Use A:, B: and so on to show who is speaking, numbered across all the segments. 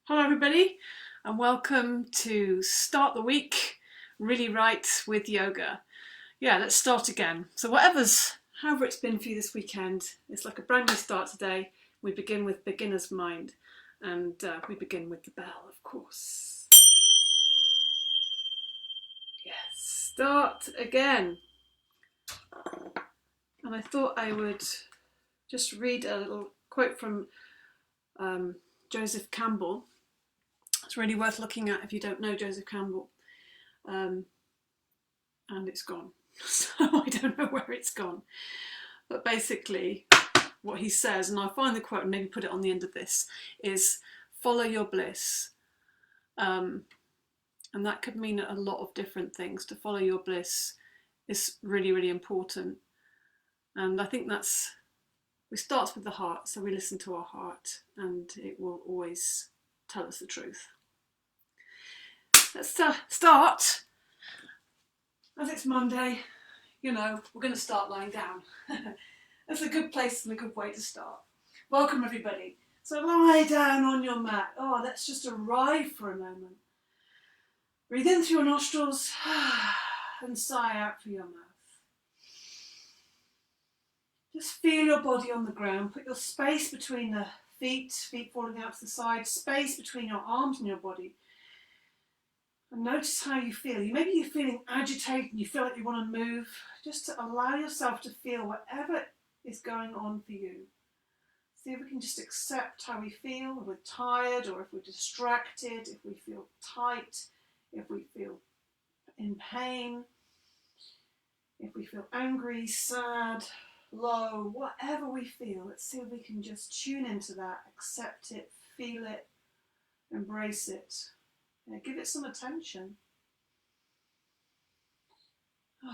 A: Hello everybody and welcome to Start the Week Really Right with Yoga. Yeah, let's start again. So however it's been for you this weekend, it's like a brand new start today. We begin with beginner's mind and we begin with the bell, of course. Yes, start again. And I thought I would just read a little quote from Joseph Campbell. It's really worth looking at if you don't know Joseph Campbell. And it's gone. So I don't know where it's gone. But basically, what he says, and I'll find the quote and maybe put it on the end of this, is follow your bliss. And that could mean a lot of different things. To follow your bliss is really, really important. And I think we start with the heart, so we listen to our heart and it will always tell us the truth. Let's start. As it's Monday, we're going to start lying down. That's a good place and a good way to start. Welcome everybody. So lie down on your mat. Let's just arrive for a moment. Breathe in through your nostrils and sigh out through your mouth. Just feel your body on the ground. Put your space between the feet falling out to the side, space between your arms and your body. And notice how you feel. Maybe you're feeling agitated and you feel like you want to move. Just to allow yourself to feel whatever is going on for you. See if we can just accept how we feel, if we're tired or if we're distracted, if we feel tight, if we feel in pain, if we feel angry, sad, low, whatever we feel. Let's see if we can just tune into that, accept it, feel it, embrace it. Give it some attention.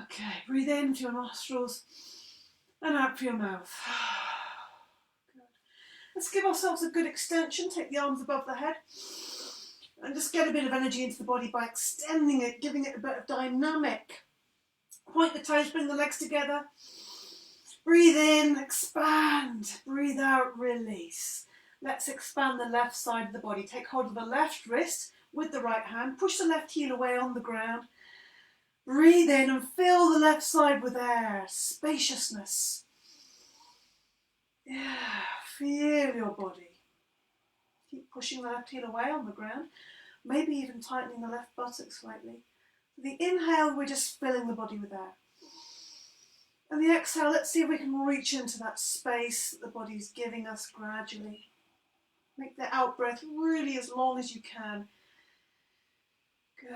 A: Okay, breathe in through your nostrils and out through your mouth. Good. Let's give ourselves a good extension. Take the arms above the head and just get a bit of energy into the body by extending it, giving it a bit of dynamic. Point the toes, bring the legs together. Breathe in, expand. Breathe out, release. Let's expand the left side of the body. Take hold of the left wrist with the right hand. Push the left heel away on the ground. Breathe in and fill the left side with air, spaciousness. Yeah, feel your body. Keep pushing the left heel away on the ground, maybe even tightening the left buttock slightly. The inhale, we're just filling the body with air. And the exhale, let's see if we can reach into that space that the body's giving us gradually. Make the out breath really as long as you can. Good.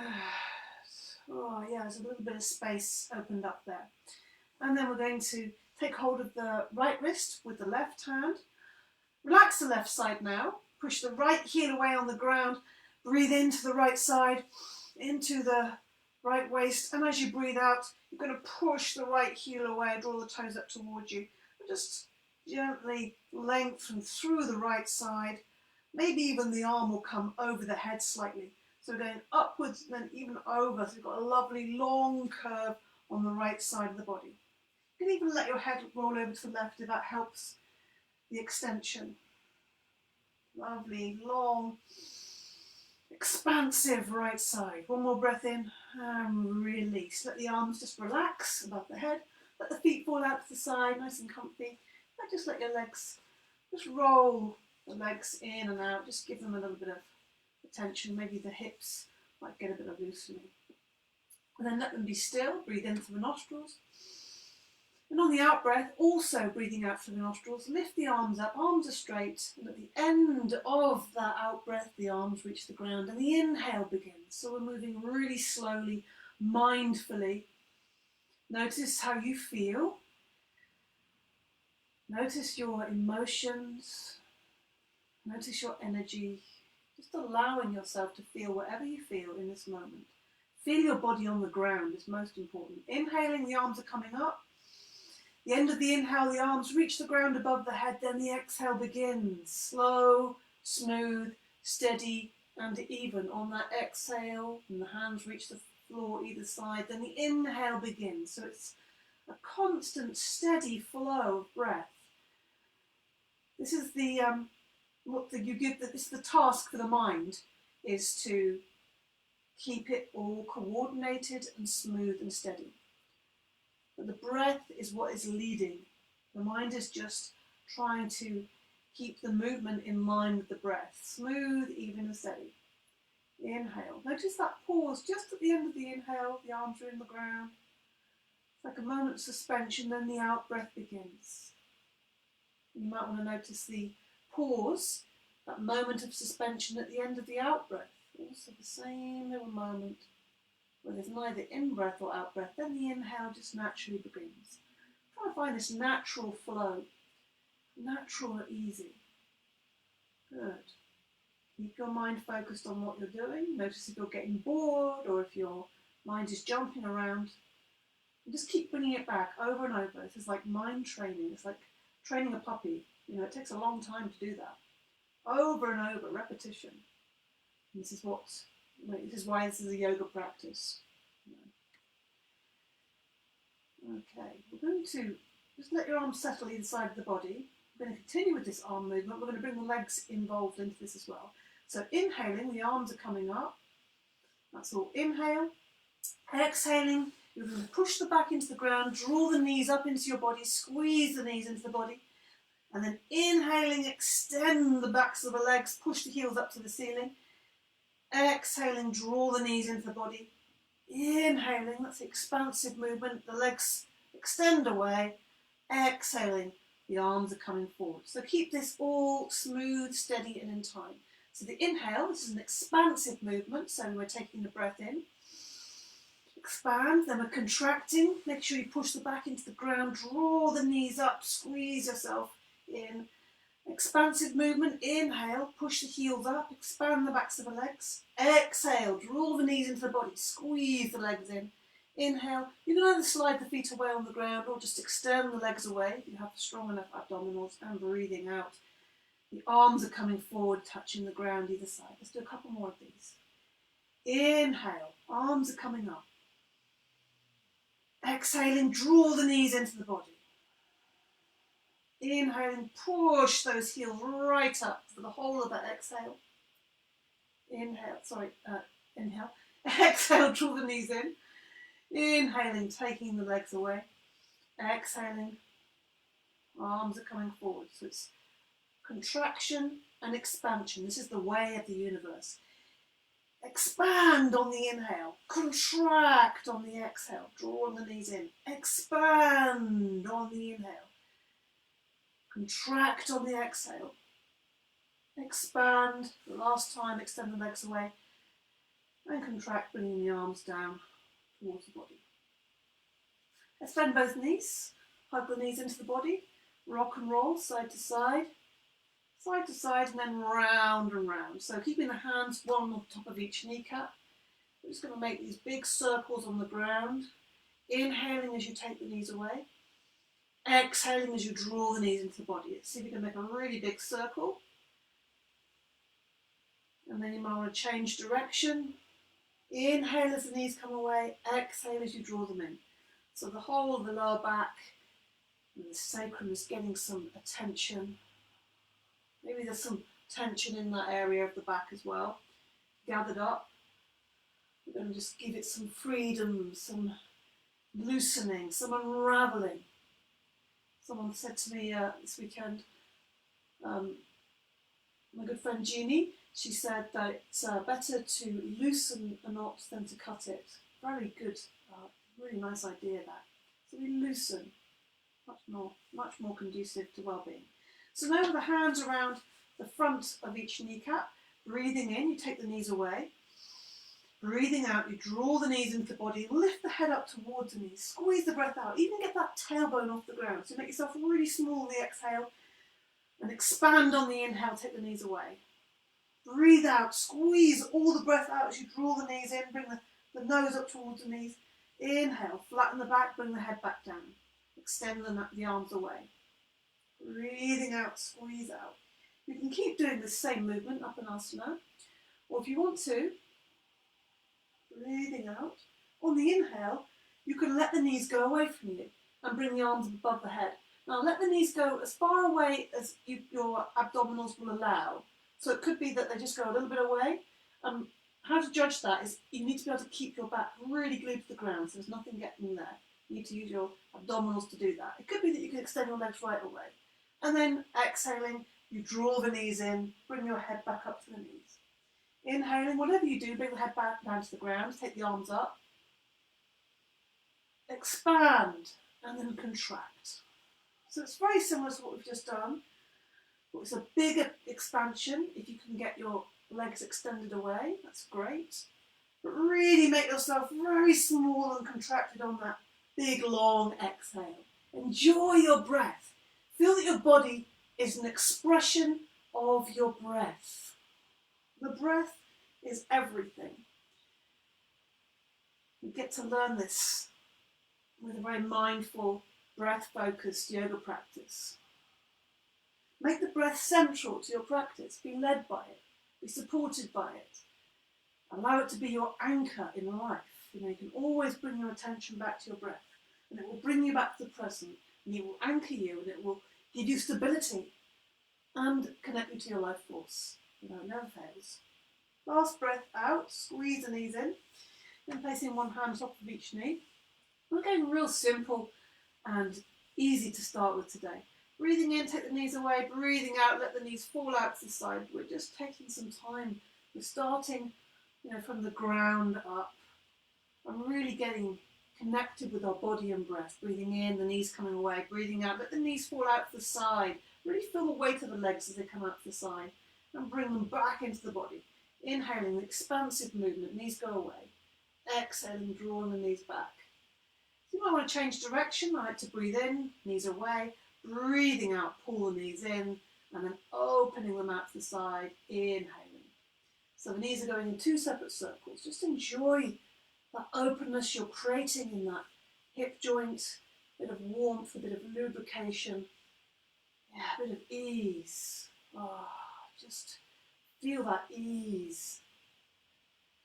A: There's a little bit of space opened up there. And then we're going to take hold of the right wrist with the left hand. Relax the left side now. Push the right heel away on the ground. Breathe into the right side, into the right waist. And as you breathe out, you're going to push the right heel away, draw the toes up towards you. And just gently lengthen through the right side. Maybe even the arm will come over the head slightly. So we're going upwards and then even over. So we've got a lovely long curve on the right side of the body. You can even let your head roll over to the left if that helps the extension. Lovely, long, expansive right side. One more breath in and release. Let the arms just relax above the head. Let the feet fall out to the side, nice and comfy. And just let your legs, just roll the legs in and out. Just give them a little bit of attention. Maybe the hips might get a bit of loosening. And then let them be still. Breathe in through the nostrils. And on the out breath, also breathing out through the nostrils, lift the arms up, arms are straight. And at the end of that out breath, the arms reach the ground and the inhale begins. So we're moving really slowly, mindfully. Notice how you feel. Notice your emotions. Notice your energy. Just allowing yourself to feel whatever you feel in this moment. Feel your body on the ground is most important. Inhaling, the arms are coming up. The end of the inhale, the arms reach the ground above the head, then the exhale begins. Slow, smooth, steady and even. On that exhale, and the hands reach the floor either side, then the inhale begins. So it's a constant, steady flow of breath. This is the This is the task for the mind, is to keep it all coordinated and smooth and steady. But the breath is what is leading. The mind is just trying to keep the movement in line with the breath, smooth, even and steady. Inhale. Notice that pause just at the end of the inhale, the arms are in the ground. It's like a moment's suspension, then the out breath begins. You might want to notice the pause, that moment of suspension at the end of the out breath. Also the same little moment where there's neither in-breath or out-breath. Then the inhale just naturally begins. Try to find this natural flow, natural and easy. Good. Keep your mind focused on what you're doing. Notice if you're getting bored or if your mind is jumping around. And just keep bringing it back over and over. This is like mind training. It's like training a puppy. You know, it takes a long time to do that. Over and over, repetition. And this is why this is a yoga practice. Okay, we're going to just let your arms settle either side of the body. We're going to continue with this arm movement. We're going to bring the legs involved into this as well. So inhaling, the arms are coming up. That's all. Inhale. Exhaling, you're going to push the back into the ground, draw the knees up into your body, squeeze the knees into the body. And then inhaling, extend the backs of the legs, push the heels up to the ceiling. Exhaling, draw the knees into the body. Inhaling, that's the expansive movement, the legs extend away. Exhaling, the arms are coming forward. So keep this all smooth, steady and in time. So the inhale, this is an expansive movement, so we're taking the breath in. Expand, then we're contracting. Make sure you push the back into the ground, draw the knees up, squeeze yourself in. Expansive movement, inhale, push the heels up, expand the backs of the legs. Exhale, draw the knees into the body, squeeze the legs in. Inhale, you can either slide the feet away on the ground or just extend the legs away if you have strong enough abdominals, and breathing out. The arms are coming forward, touching the ground either side. Let's do a couple more of these. Inhale, arms are coming up. Exhaling, draw the knees into the body. Inhaling, push those heels right up for the whole of that exhale. Inhale. Exhale, draw the knees in. Inhaling, taking the legs away. Exhaling, arms are coming forward. So it's contraction and expansion. This is the way of the universe. Expand on the inhale, contract on the exhale, draw the knees in. Expand on the inhale, contract on the exhale. Expand, the last time, extend the legs away. And contract, bringing the arms down towards the body. Let's bend both knees, hug the knees into the body, rock and roll side to side, and then round and round. So keeping the hands one on top of each kneecap. We're just going to make these big circles on the ground. Inhaling as you take the knees away. Exhaling as you draw the knees into the body. Let's see if we can make a really big circle. And then you might want to change direction. Inhale as the knees come away. Exhale as you draw them in. So the whole of the lower back and the sacrum is getting some attention. Maybe there's some tension in that area of the back as well. Gathered up. We're going to just give it some freedom, some loosening, some unravelling. Someone said to me this weekend, my good friend Jeannie, she said that it's better to loosen a knot than to cut it. Very good, really nice idea that. So we loosen, much more conducive to well-being. So now with the hands around the front of each kneecap, breathing in, you take the knees away. Breathing out, you draw the knees into the body, lift the head up towards the knees, squeeze the breath out, even get that tailbone off the ground. So make yourself really small on the exhale and expand on the inhale, take the knees away. Breathe out, squeeze all the breath out as you draw the knees in, bring the nose up towards the knees. Inhale, flatten the back, bring the head back down. Extend the arms away. Breathing out, squeeze out. You can keep doing the same movement, Upanasana, or if you want to, breathing out. On the inhale, you can let the knees go away from you and bring the arms above the head. Now let the knees go as far away as your abdominals will allow. So it could be that they just go a little bit away. How to judge that is you need to be able to keep your back really glued to the ground so there's nothing getting there. You need to use your abdominals to do that. It could be that you can extend your legs right away. And then exhaling, you draw the knees in, bring your head back up to the knees. Inhaling, whatever you do, bring the head back down to the ground, take the arms up. Expand and then contract. So it's very similar to what we've just done. But it's a bigger expansion if you can get your legs extended away, that's great. But really make yourself very small and contracted on that big long exhale. Enjoy your breath. Feel that your body is an expression of your breath. The breath is everything. You get to learn this with a very mindful, breath-focused yoga practice. Make the breath central to your practice. Be led by it. Be supported by it. Allow it to be your anchor in life. You can always bring your attention back to your breath, and it will bring you back to the present, and it will anchor you, and it will give you stability and connect you to your life force. It never fails. Last breath out, squeeze the knees in, then placing one hand on top of each knee. We're going real simple and easy to start with today. Breathing in, take the knees away. Breathing out, let the knees fall out to the side. We're just taking some time. We're starting, from the ground up. I'm really getting connected with our body and breath. Breathing in, the knees coming away. Breathing out, let the knees fall out to the side. Really feel the weight of the legs as they come out to the side. And bring them back into the body. Inhaling, the expansive movement, knees go away. Exhaling, drawing the knees back. So you might want to change direction. I like to breathe in, knees away. Breathing out, pull the knees in, and then opening them out to the side, inhaling. So the knees are going in two separate circles. Just enjoy that openness you're creating in that hip joint, a bit of warmth, a bit of lubrication, a bit of ease. Just feel that ease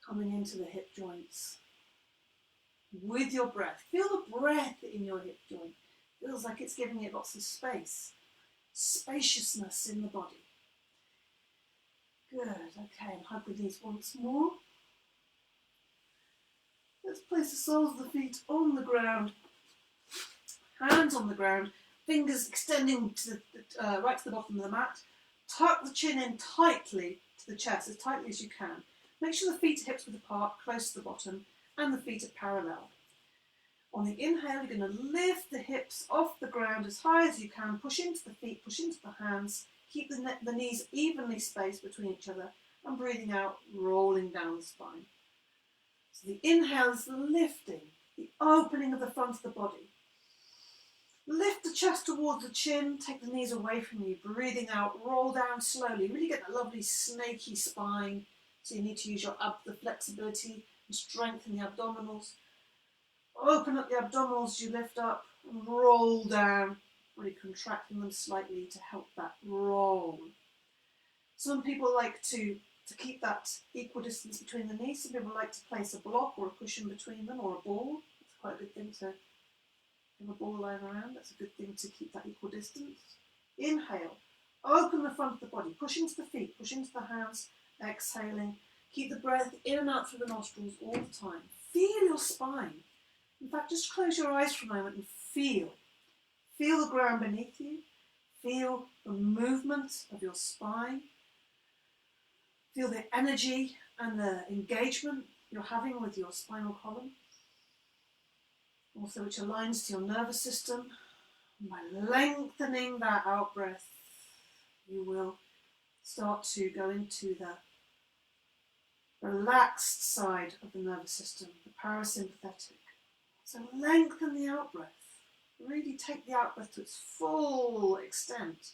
A: coming into the hip joints. With your breath, feel the breath in your hip joint. Feels like it's giving it lots of space, spaciousness in the body. Good, okay, and hug the knees once more. Let's place the soles of the feet on the ground, hands on the ground, fingers extending to right to the bottom of the mat. Tuck the chin in tightly to the chest, as tightly as you can. Make sure the feet are hips width apart, close to the bottom, and the feet are parallel. On the inhale, you're going to lift the hips off the ground as high as you can, push into the feet, push into the hands, keep the knees evenly spaced between each other, and breathing out, rolling down the spine. So the inhale is the lifting, the opening of the front of the body. Lift the chest towards the chin, take the knees away from you, breathing out, roll down slowly, really get that lovely snaky spine. So you need to use the flexibility and strengthen the abdominals. Open up the abdominals, you lift up and roll down, really contracting them slightly to help that roll. Some people like to keep that equal distance between the knees. Some people like to place a block or a cushion between them, or a ball. It's quite a good thing to have a ball lying around. That's a good thing to keep that equal distance. Inhale, open the front of the body, push into the feet, push into the hands, exhaling. Keep the breath in and out through the nostrils all the time. Feel your spine. In fact, just close your eyes for a moment and feel. Feel the ground beneath you. Feel the movement of your spine. Feel the energy and the engagement you're having with your spinal column. Also, which aligns to your nervous system. And by lengthening that out breath, you will start to go into the relaxed side of the nervous system, the parasympathetic. So lengthen the out-breath. Really take the out-breath to its full extent.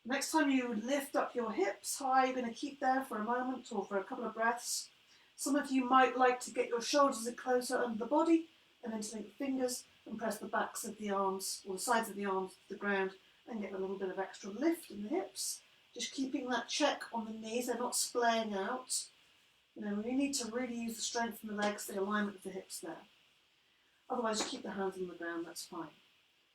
A: Next time you lift up your hips high, you're going to keep there for a moment or for a couple of breaths. Some of you might like to get your shoulders a bit closer under the body and interlink the fingers and press the backs of the arms or the sides of the arms to the ground and get a little bit of extra lift in the hips. Just keeping that check on the knees, they're not splaying out. We need to really use the strength in the legs, the alignment of the hips there. Otherwise, you keep the hands on the ground, that's fine.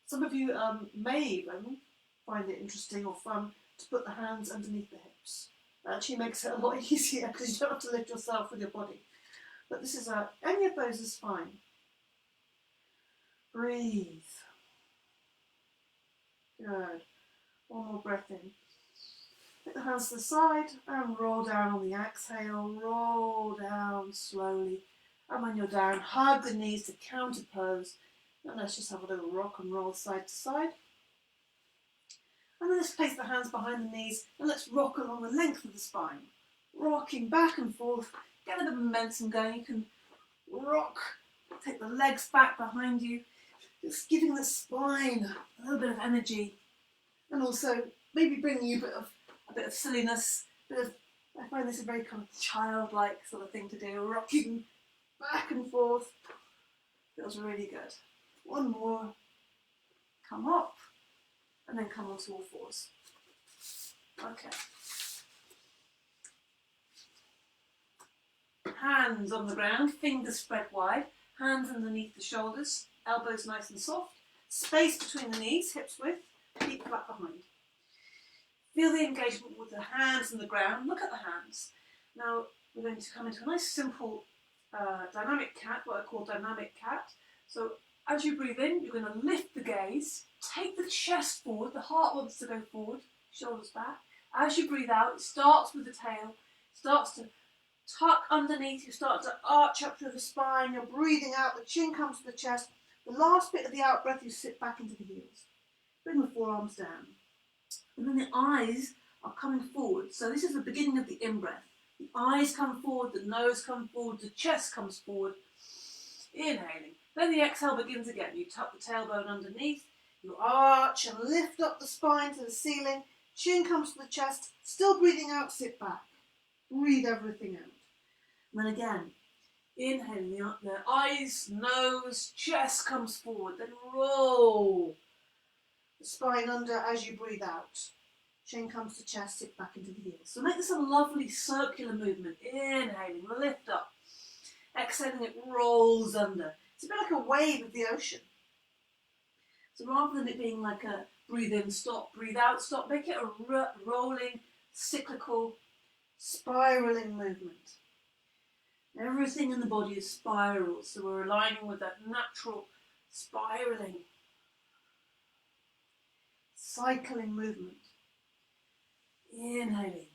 A: Some of you may even find it interesting or fun to put the hands underneath the hips. It actually makes it a lot easier because you don't have to lift yourself with your body. But this is any of those is fine. Breathe. Good. One more breath in. Put the hands to the side and roll down on the exhale. Roll down slowly. And when you're down, hug the knees to counter pose. And let's just have a little rock and roll side to side. And then let's place the hands behind the knees and let's rock along the length of the spine. Rocking back and forth. Get a bit of momentum going. You can rock. Take the legs back behind you. Just giving the spine a little bit of energy. And also maybe bringing you a bit of silliness. I find this a very kind of childlike sort of thing to do. Rocking back and forth. Feels really good. One more. Come up. And then come onto all fours. Okay. Hands on the ground, fingers spread wide, hands underneath the shoulders, elbows nice and soft, space between the knees, hips width, feet flat behind. Feel the engagement with the hands on the ground, look at the hands. Now we're going to come into a nice simple dynamic cat, what I call dynamic cat. So as you breathe in, you're going to lift the gaze, take the chest forward, the heart wants to go forward, shoulders back. As you breathe out, it starts with the tail, starts to tuck underneath, you start to arch up through the spine, you're breathing out, the chin comes to the chest. The last bit of the out breath, you sit back into the heels. Bring the forearms down. And then the eyes are coming forward. So this is the beginning of the in-breath. The eyes come forward, the nose comes forward, the chest comes forward. Inhaling. Then the exhale begins again. You tuck the tailbone underneath, you arch and lift up the spine to the ceiling, chin comes to the chest, still breathing out, sit back. Breathe everything out. And then again, inhaling, the eyes, nose, chest comes forward, then roll the spine under as you breathe out. Chin comes to chest, sit back into the heels. So make this a lovely circular movement. Inhaling, lift up. Exhaling, it rolls under. It's a bit like a wave of the ocean. So rather than it being like a breathe in, stop, breathe out, stop, make it a rolling, cyclical, spiraling movement. Everything in the body is spiral, so we're aligning with that natural spiraling, cycling movement. Inhaling.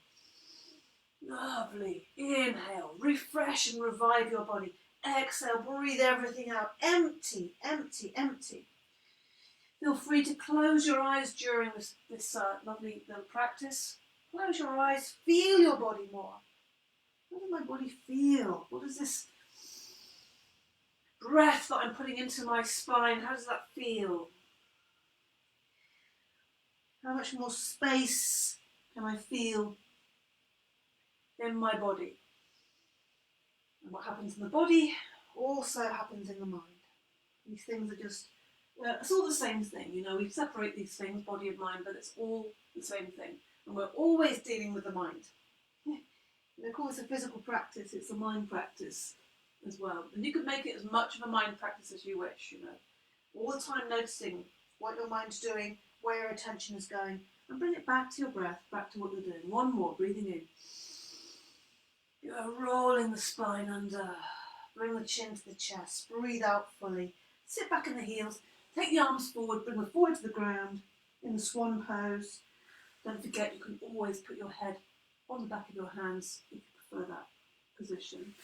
A: Lovely. Inhale. Refresh and revive your body. Exhale. Breathe everything out. Empty, empty, empty. Feel free to close your eyes during this lovely little practice. Close your eyes. Feel your body more. What does my body feel? What is this breath that I'm putting into my spine? How does that feel? How much more space can I feel in my body? And what happens in the body also happens in the mind. These things are just, it's all the same thing, you know, we separate these things, body and mind, but it's all the same thing. And we're always dealing with the mind. Of course, a physical practice, it's a mind practice as well. And you can make it as much of a mind practice as you wish, you know. All the time noticing what your mind's doing, where your attention is going, and bring it back to your breath, back to what you're doing. One more, breathing in. You are rolling the spine under. Bring the chin to the chest. Breathe out fully. Sit back in the heels. Take the arms forward. Bring them forward to the ground in the swan pose. Don't forget, you can always put your head on the back of your hands if you prefer that position.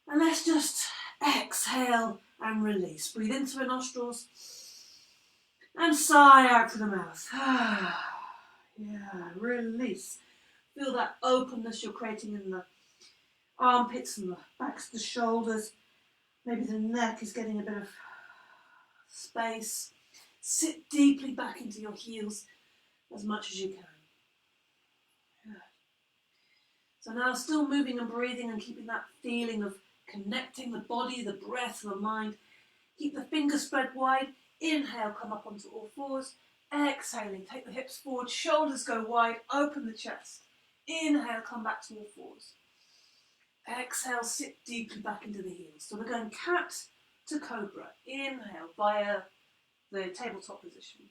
A: And let's just exhale and release. Breathe into the nostrils and sigh out to the mouth. Yeah, release. Feel that openness you're creating in the armpits and the backs of the shoulders. Maybe the neck is getting a bit of space. Sit deeply back into your heels as much as you can. Good. So now still moving and breathing and keeping that feeling of connecting the body, the breath, the mind. Keep the fingers spread wide. Inhale, come up onto all fours. Exhaling, take the hips forward, shoulders go wide, open the chest. Inhale, come back to all fours. Exhale, sit deeply back into the heels. So we're going cat to cobra. Inhale via the tabletop position.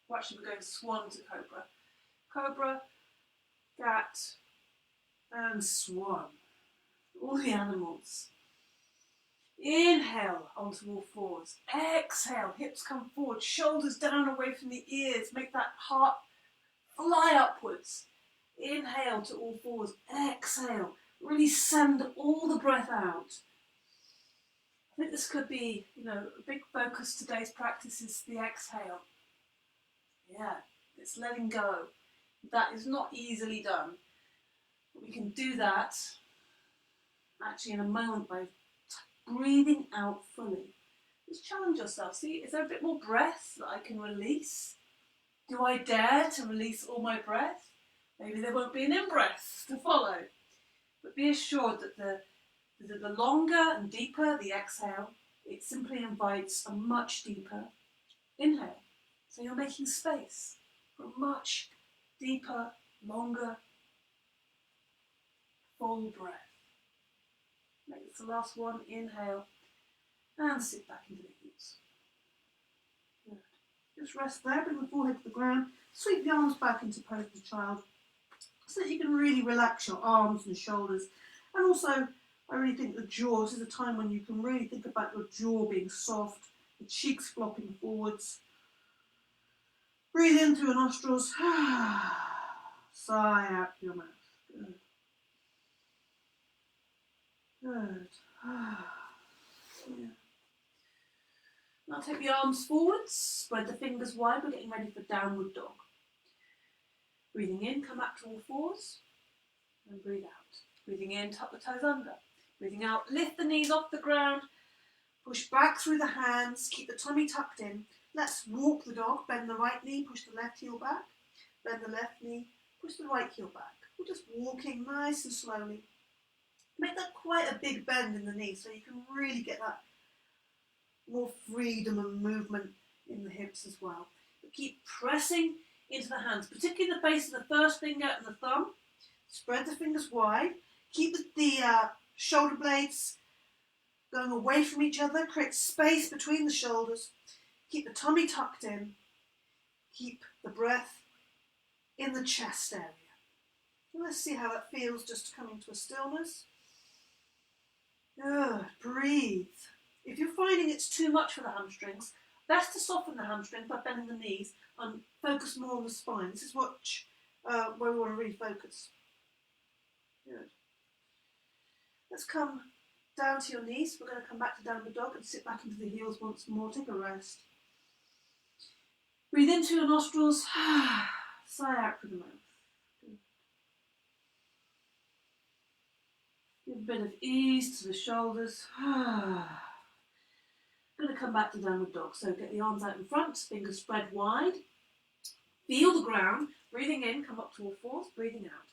A: Well, actually, we're going swan to cobra. Cobra, cat, and swan. All the animals. Inhale onto all fours. Exhale, hips come forward, shoulders down away from the ears. Make that heart fly upwards. Inhale to all fours. Exhale. Really send all the breath out. I think this could be, a big focus today's practice is the exhale. Yeah, it's letting go. That is not easily done. But we can do that actually in a moment by breathing out fully. Just challenge yourself. See, is there a bit more breath that I can release? Do I dare to release all my breath? Maybe there won't be an in-breath to follow. But be assured that the longer and deeper the exhale, it simply invites a much deeper inhale. So you're making space for a much deeper, longer, full breath. Make this the last one. Inhale and sit back into the heels. Good. Just rest there, bring the forehead to the ground, sweep the arms back into posed child so that you can really relax your arms and shoulders. And also, I really think the jaw, this is a time when you can really think about your jaw being soft, the cheeks flopping forwards. Breathe in through your nostrils, sigh out through your mouth. Good. Good. Yeah. Now take the arms forwards, spread the fingers wide, we're getting ready for downward dog. Breathing in, come back to all fours, and breathe out. Breathing in, tuck the toes under. Breathing out, lift the knees off the ground, push back through the hands, keep the tummy tucked in. Let's walk the dog, bend the right knee, push the left heel back, bend the left knee, push the right heel back. We're just walking nice and slowly. Make that quite a big bend in the knee so you can really get that more freedom and movement in the hips as well. But keep pressing into the hands, particularly the base of the first finger and the thumb. Spread the fingers wide. Keep the shoulder blades going away from each other. Create space between the shoulders. Keep the tummy tucked in. Keep the breath in the chest area. And let's see how that feels just coming to a stillness. Good. Breathe. If you're finding it's too much for the hamstrings, best to soften the hamstrings by bending the knees and focus more on the spine. This is where we want to really focus. Good. Let's come down to your knees. We're going to come back to downward dog and sit back into the heels once more. Take a rest. Breathe into your nostrils. Sigh out through the mouth. Good. Give a bit of ease to the shoulders. Going to come back to downward dog. So get the arms out in front, fingers spread wide. Feel the ground. Breathing in, come up to all fours. Breathing out.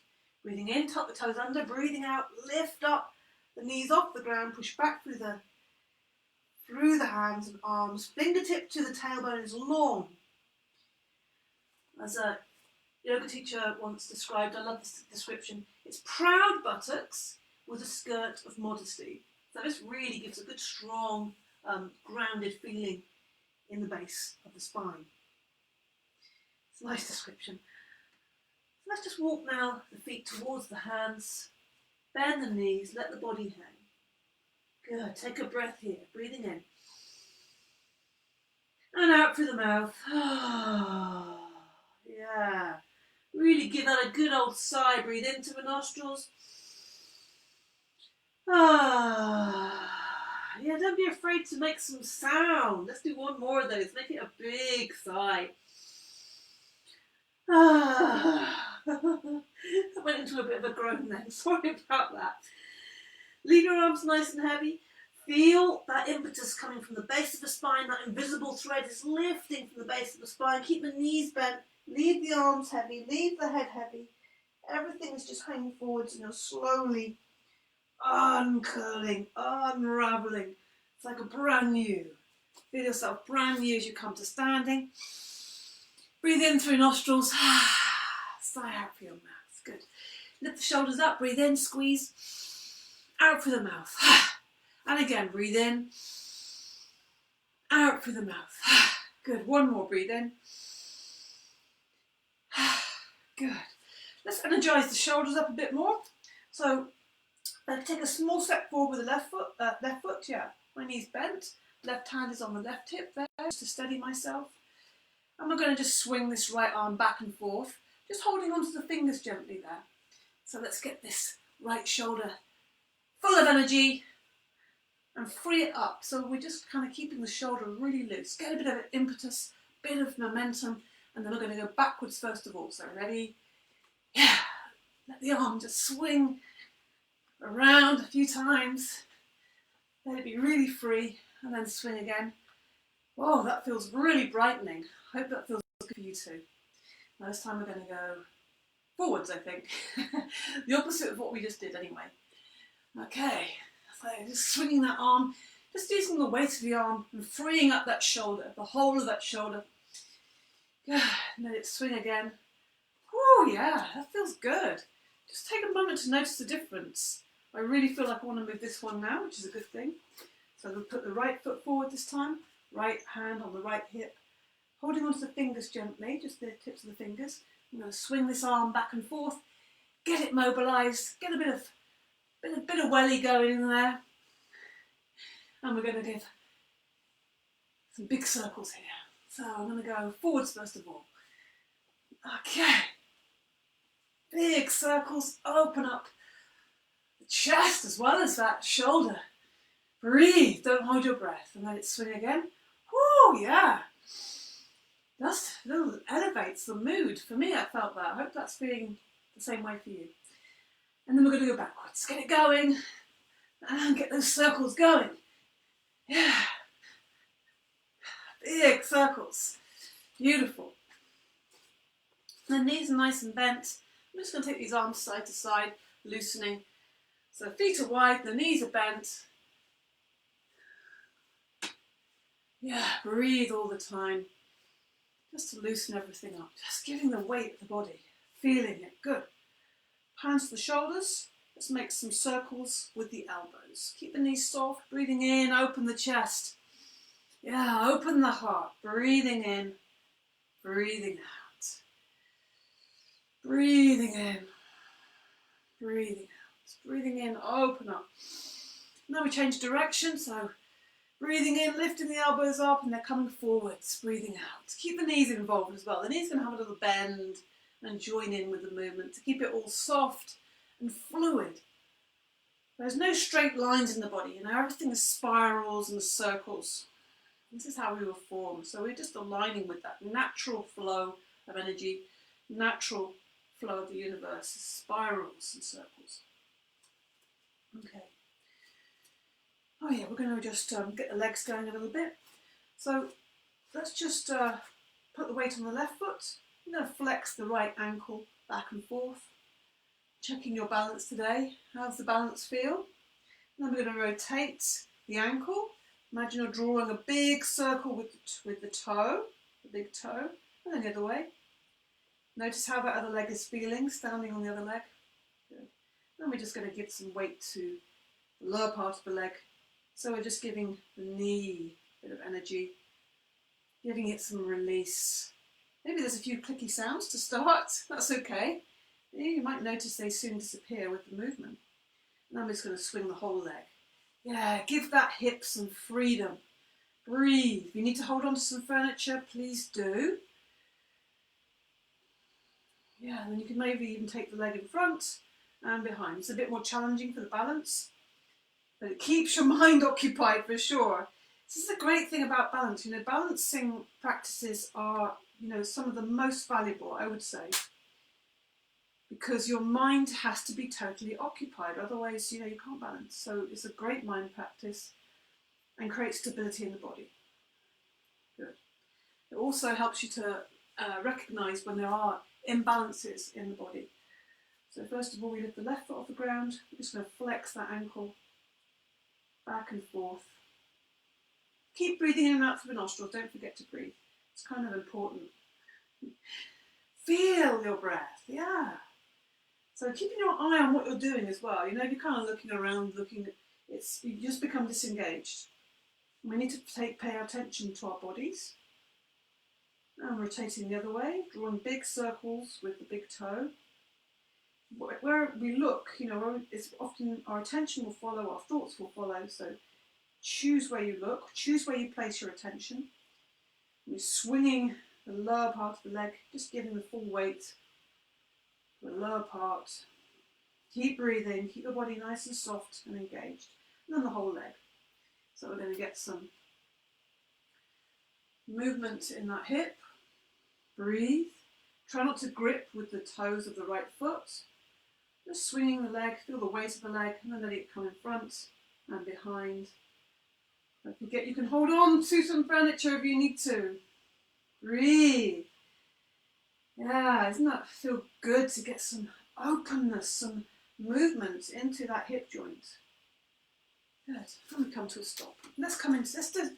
A: Breathing in, tuck the toes under. Breathing out, lift up the knees off the ground. Push back through the hands and arms. Fingertip to the tailbone is long. As a yoga teacher once described, I love this description, it's proud buttocks with a skirt of modesty. So this really gives a good strong grounded feeling in the base of the spine. It's a nice description. So let's just walk now the feet towards the hands, bend the knees, let the body hang. Good, take a breath here, breathing in. And out through the mouth. Yeah, really give that a good old sigh, breathe into the nostrils. Yeah, don't be afraid to make some sound. Let's do one more of those. Make it a big sigh. I went into a bit of a groan then. Sorry about that. Leave your arms nice and heavy. Feel that impetus coming from the base of the spine. That invisible thread is lifting from the base of the spine. Keep the knees bent. Leave the arms heavy. Leave the head heavy. Everything is just hanging forwards and you're slowly uncurling, unravelling. It's like a brand new. Feel yourself brand new as you come to standing. Breathe in through nostrils. Sigh out through your mouth. Good. Lift the shoulders up. Breathe in. Squeeze. Out through the mouth. And again, breathe in.
B: out through the mouth. Good, one more, breathe in. Good. Let's energise the shoulders up a bit more. So take a small step forward with the left foot, yeah. My knee's bent, left hand is on the left hip there, just to steady myself. And we're going to just swing this right arm back and forth, just holding onto the fingers gently there. So let's get this right shoulder full of energy and free it up. So we're just kind of keeping the shoulder really loose. Get a bit of impetus, bit of momentum, and then we're going to go backwards first of all. So ready? Yeah. Let the arm just swing around a few times. Let it be really free, and then swing again. Whoa, that feels really brightening. I hope that feels good for you too. Now this time we're going to go forwards, I think. The opposite of what we just did anyway. Okay, so just swinging that arm, just using the weight of the arm and freeing up that shoulder, the whole of that shoulder. Good, and let it swing again. Oh yeah, that feels good. Just take a moment to notice the difference. I really feel like I want to move this one now, which is a good thing. So we'll put the right foot forward this time, right hand on the right hip, holding onto the fingers gently, just the tips of the fingers. I'm going to swing this arm back and forth, get it mobilised, get a bit of welly going in there. And we're going to give some big circles here. So I'm going to go forwards first of all. Okay. Big circles, open up the chest as well as that shoulder. Breathe, don't hold your breath, and let it swing again. Oh yeah. Just elevates the mood. For me, I felt that. I hope that's feeling the same way for you. And then we're going to go backwards. Get it going, and get those circles going. Yeah. Big circles. Beautiful. The knees are nice and bent. I'm just going to take these arms side to side, loosening. So feet are wide, the knees are bent. Yeah, breathe all the time. Just to loosen everything up. Just giving the weight of the body. Feeling it. Good. Hands to the shoulders. Let's make some circles with the elbows. Keep the knees soft. Breathing in, open the chest. Yeah, open the heart. Breathing in, breathing out. Breathing in, breathing out. Breathing in, open up. Now we change direction, so breathing in, lifting the elbows up, and they're coming forwards. Breathing out. Keep the knees involved as well. The knees can have a little bend and join in with the movement to keep it all soft and fluid. There's no straight lines in the body, everything is spirals and circles. This is how we were formed, so we're just aligning with that natural flow of energy, natural flow of the universe, spirals and circles. Okay. Oh yeah, we're going to just get the legs going a little bit. So let's just put the weight on the left foot. I'm going to flex the right ankle back and forth. Checking your balance today. How's the balance feel? And then we're going to rotate the ankle. Imagine you're drawing a big circle with the toe, the big toe, and then the other way. Notice how that other leg is feeling, standing on the other leg. Good. Then we're just going to give some weight to the lower part of the leg. So we're just giving the knee a bit of energy, giving it some release. Maybe there's a few clicky sounds to start, that's okay. You might notice they soon disappear with the movement. And I'm just going to swing the whole leg. Yeah, give that hip some freedom. Breathe. If you need to hold on to some furniture, please do. Yeah, and then you can maybe even take the leg in front and behind. It's a bit more challenging for the balance, but it keeps your mind occupied for sure. This is the great thing about balance. Balancing practices are, some of the most valuable, I would say, because your mind has to be totally occupied. Otherwise, you can't balance. So it's a great mind practice and creates stability in the body. Good. It also helps you to recognise when there are imbalances in the body. So first of all, we lift the left foot off the ground. We're just going to flex that ankle back and forth. Keep breathing in and out through the nostrils. Don't forget to breathe. It's kind of important. Feel your breath. Yeah. So keeping your eye on what you're doing as well. If you're kind of looking around, you just become disengaged. We need to pay attention to our bodies. And rotating the other way, drawing big circles with the big toe. Where we look, it's often our attention will follow, our thoughts will follow. So choose where you look, choose where you place your attention. You're swinging the lower part of the leg, just giving the full weight to the lower part. Keep breathing, keep the body nice and soft and engaged. And then the whole leg. So we're going to get some movement in that hip. Breathe. Try not to grip with the toes of the right foot. Just swinging the leg, feel the weight of the leg, and then let it come in front and behind. Don't forget you can hold on to some furniture if you need to. Breathe. Yeah, doesn't that feel good to get some openness, some movement into that hip joint? Good. And we come to a stop. Let's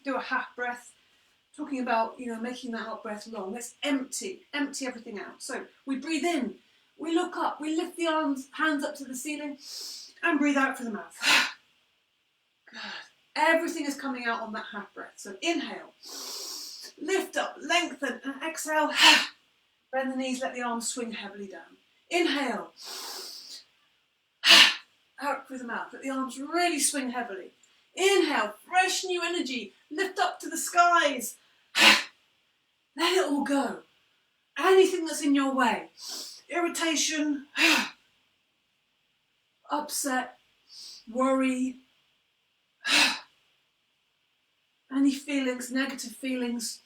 B: do a half breath. Talking about, making that out breath long. Let's empty everything out. So we breathe in, we look up, we lift the hands up to the ceiling, and breathe out through the mouth. Good. Everything is coming out on that half breath. So inhale, lift up, lengthen, and exhale. Bend the knees, let the arms swing heavily down. Inhale, out through the mouth, let the arms really swing heavily. Inhale, fresh new energy, lift up to the skies. Let it all go. Anything that's in your way, irritation, upset, worry, any feelings, negative feelings,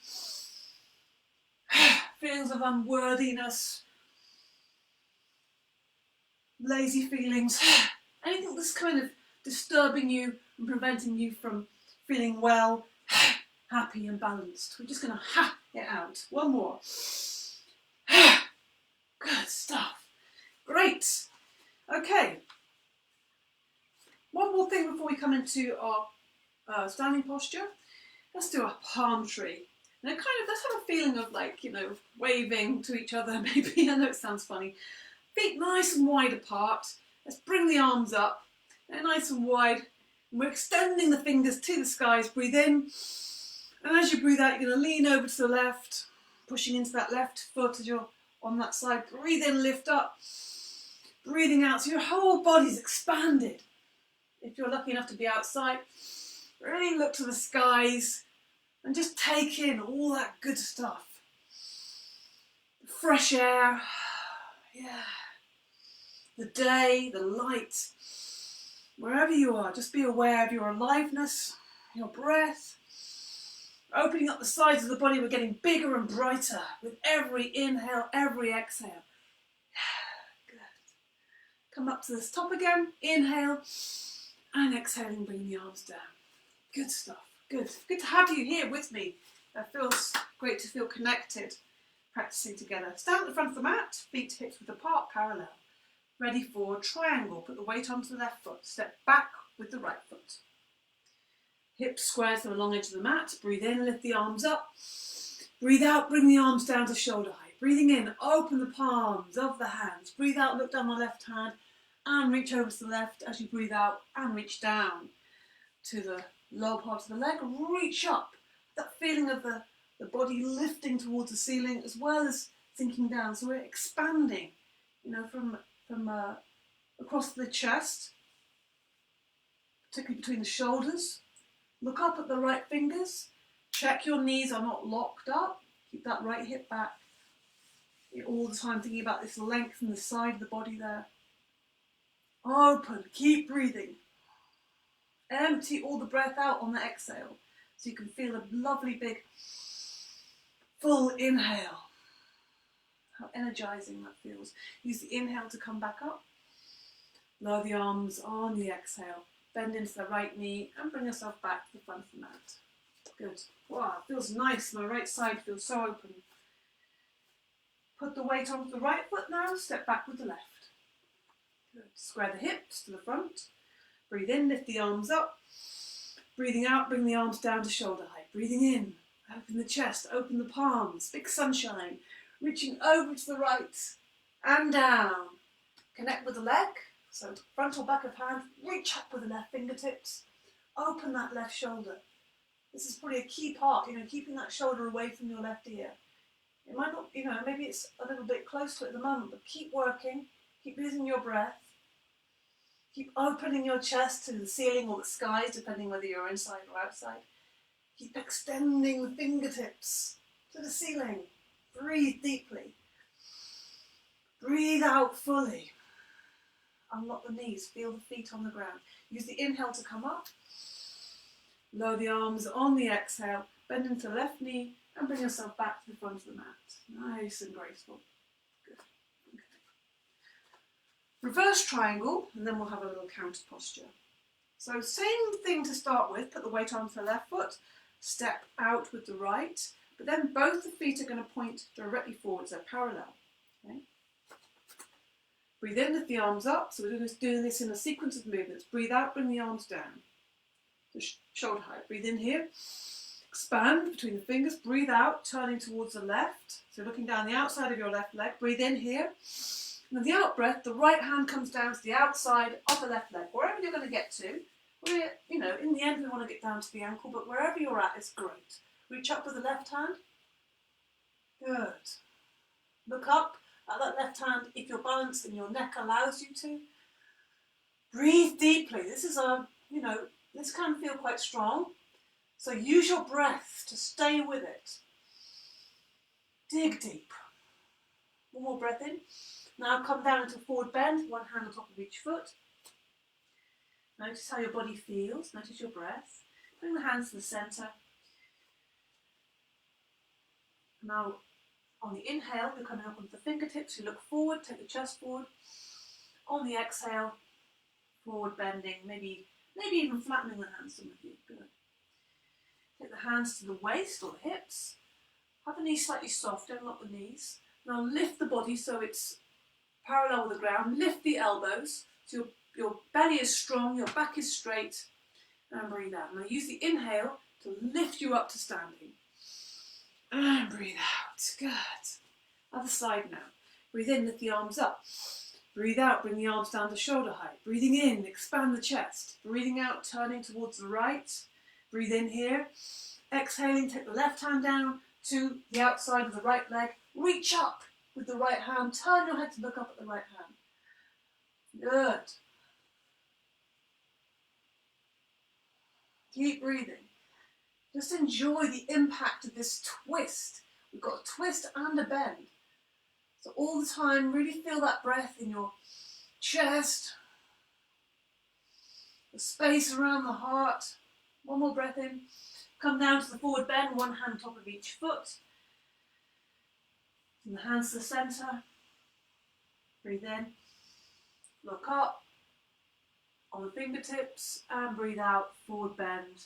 B: feelings of unworthiness, lazy feelings, anything that's kind of disturbing you and preventing you from feeling well, happy and balanced. We're just going to it out. One more. Good stuff. Great. Okay. One more thing before we come into our standing posture. Let's do a palm tree. Now let's have a feeling of waving to each other maybe. I know it sounds funny. Feet nice and wide apart. Let's bring the arms up. They're nice and wide. And we're extending the fingers to the skies. Breathe in. And as you breathe out, you're going to lean over to the left, pushing into that left foot as you're on that side. Breathe in, lift up. Breathing out, so your whole body's expanded. If you're lucky enough to be outside, really look to the skies and just take in all that good stuff. Fresh air, yeah. The day, the light. Wherever you are, just be aware of your aliveness, your breath. Opening up the sides of the body, we're getting bigger and brighter with every inhale, every exhale. Good. Come up to this top again, inhale, and exhaling, bring the arms down. Good stuff, good. Good to have you here with me. It feels great to feel connected, practicing together. Stand at the front of the mat, feet hips width apart, parallel. Ready for triangle, put the weight onto the left foot, step back with the right foot. Hips square to the long edge of the mat. Breathe in, lift the arms up. Breathe out, bring the arms down to shoulder height. Breathing in, open the palms of the hands. Breathe out, look down the left hand and reach over to the left as you breathe out and reach down to the lower part of the leg. Reach up. That feeling of the body lifting towards the ceiling as well as sinking down. So we're expanding, from across the chest, particularly between the shoulders. Look up at the right fingers. Check your knees are not locked up. Keep that right hip back. You're all the time thinking about this length in the side of the body there. Open. Keep breathing. Empty all the breath out on the exhale. So you can feel a lovely big full inhale. How energizing that feels. Use the inhale to come back up. Lower the arms on the exhale. Bend into the right knee and bring yourself back to the front of the mat. Good. Wow, it feels nice. My right side feels so open. Put the weight onto the right foot now. Step back with the left. Good. Square the hips to the front. Breathe in, lift the arms up. Breathing out, bring the arms down to shoulder height. Breathing in, open the chest, open the palms. Big sunshine. Reaching over to the right and down. Connect with the leg. So front or back of hand, reach up with the left fingertips. Open that left shoulder. This is probably a key part, keeping that shoulder away from your left ear. It might not, maybe it's a little bit close to it at the moment, but keep working, keep using your breath, keep opening your chest to the ceiling or the skies, depending whether you're inside or outside. Keep extending the fingertips to the ceiling. Breathe deeply. Breathe out fully. Unlock the knees, feel the feet on the ground. Use the inhale to come up. Lower the arms on the exhale, bend into the left knee and bring yourself back to the front of the mat. Nice and graceful. Good. Okay. Reverse triangle, and then we'll have a little counter posture. So same thing to start with, put the weight onto the left foot, step out with the right, but then both the feet are going to point directly forwards, they're parallel. Okay? Breathe in, lift the arms up, so we're doing this in a sequence of movements. Breathe out, bring the arms down. The shoulder height. Breathe in here, expand between the fingers, breathe out, turning towards the left, so looking down the outside of your left leg. Breathe in here, and then the out breath, the right hand comes down to the outside of the left leg, wherever you're going to get to. In the end we want to get down to the ankle, but wherever you're at is great. Reach up with the left hand. Good. Look up at that left hand if your balance and your neck allows you to. Breathe deeply. This is this can feel quite strong. So use your breath to stay with it. Dig deep. One more breath in. Now come down into a forward bend, one hand on top of each foot. Notice how your body feels. Notice your breath. Bring the hands to the centre. Now, on the inhale, you're coming up with the fingertips. You look forward, take the chest forward. On the exhale, forward bending, maybe even flattening the hands, some of you. Good. Take the hands to the waist or the hips. Have the knees slightly soft, don't lock the knees. Now lift the body so it's parallel with the ground. Lift the elbows so your belly is strong, your back is straight. And breathe out. Now use the inhale to lift you up to standing. And breathe out. Good. Other side now. Breathe in, lift the arms up. Breathe out, bring the arms down to shoulder height. Breathing in, expand the chest. Breathing out, turning towards the right. Breathe in here. Exhaling, take the left hand down to the outside of the right leg. Reach up with the right hand. Turn your head to look up at the right hand. Good. Keep breathing. Just enjoy the impact of this twist. We've got a twist and a bend. So all the time, really feel that breath in your chest, the space around the heart. One more breath in. Come down to the forward bend, one hand on top of each foot. And the hands to the centre. Breathe in. Look up on the fingertips and breathe out, forward bend.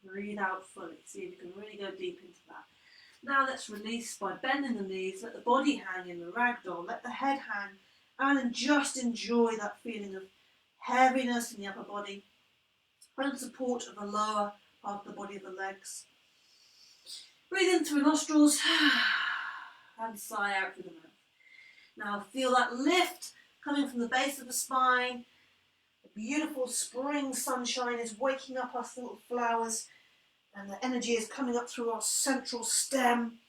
B: Breathe out fully. See if you can really go deep into that. Now let's release by bending the knees, let the body hang in the ragdoll, let the head hang, and just enjoy that feeling of heaviness in the upper body and support of the lower part of the body of the legs. Breathe in through the nostrils and sigh out through the mouth. Now feel that lift coming from the base of the spine. The beautiful spring sunshine is waking up us little flowers. And the energy is coming up through our central stem,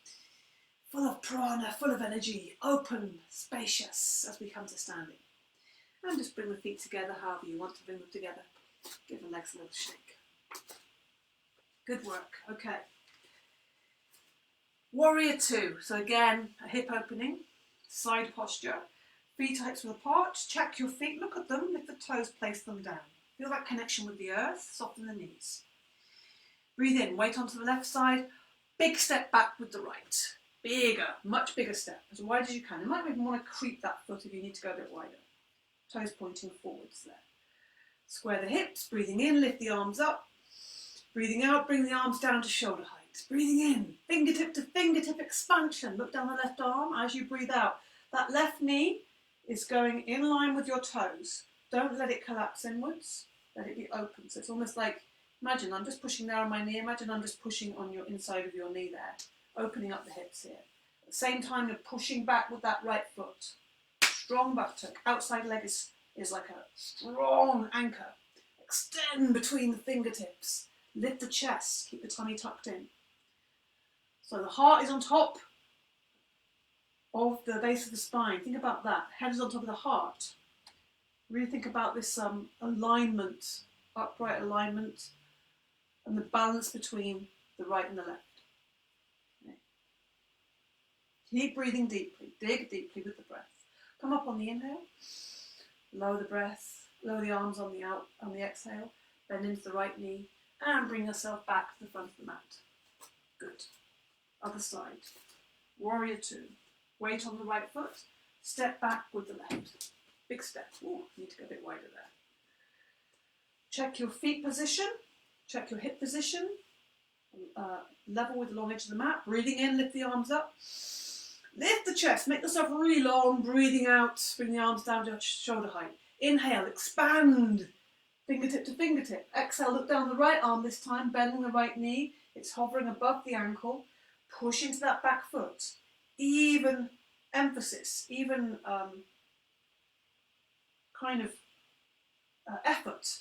B: full of prana, full of energy, open, spacious as we come to standing. And just bring the feet together however you want to bring them together. Give the legs a little shake. Good work. Okay. Warrior two. So again, a hip opening, side posture. Feet hips apart. Check your feet. Look at them. Lift the toes. Place them down. Feel that connection with the earth. Soften the knees. Breathe in, weight onto the left side, big step back with the right. Bigger, much bigger step, as wide as you can. You might even want to creep that foot if you need to go a bit wider. Toes pointing forwards there. Square the hips, breathing in, lift the arms up. Breathing out, bring the arms down to shoulder height. Breathing in, fingertip to fingertip expansion. Look down the left arm as you breathe out. That left knee is going in line with your toes. Don't let it collapse inwards, let it be open. So it's almost like, imagine I'm just pushing there on my knee. Imagine I'm just pushing on your inside of your knee there, opening up the hips here. At the same time, you're pushing back with that right foot. Strong buttock. Outside leg is like a strong anchor. Extend between the fingertips. Lift the chest, keep the tummy tucked in. So the heart is on top of the base of the spine. Think about that. Head is on top of the heart. Really think about this alignment, upright alignment, and the balance between the right and the left. Okay. Keep breathing deeply. Dig deeply with the breath. Come up on the inhale. Lower the breath. Lower the arms on the exhale. Bend into the right knee and bring yourself back to the front of the mat. Good. Other side. Warrior two. Weight on the right foot. Step back with the left. Big step. Ooh, need to go a bit wider there. Check your feet position. Check your hip position. Level with the long edge of the mat. Breathing in, lift the arms up. Lift the chest. Make yourself really long. Breathing out. Bring the arms down to shoulder height. Inhale, expand. Fingertip to fingertip. Exhale, look down the right arm this time, bending the right knee. It's hovering above the ankle. Push into that back foot. Even emphasis, even effort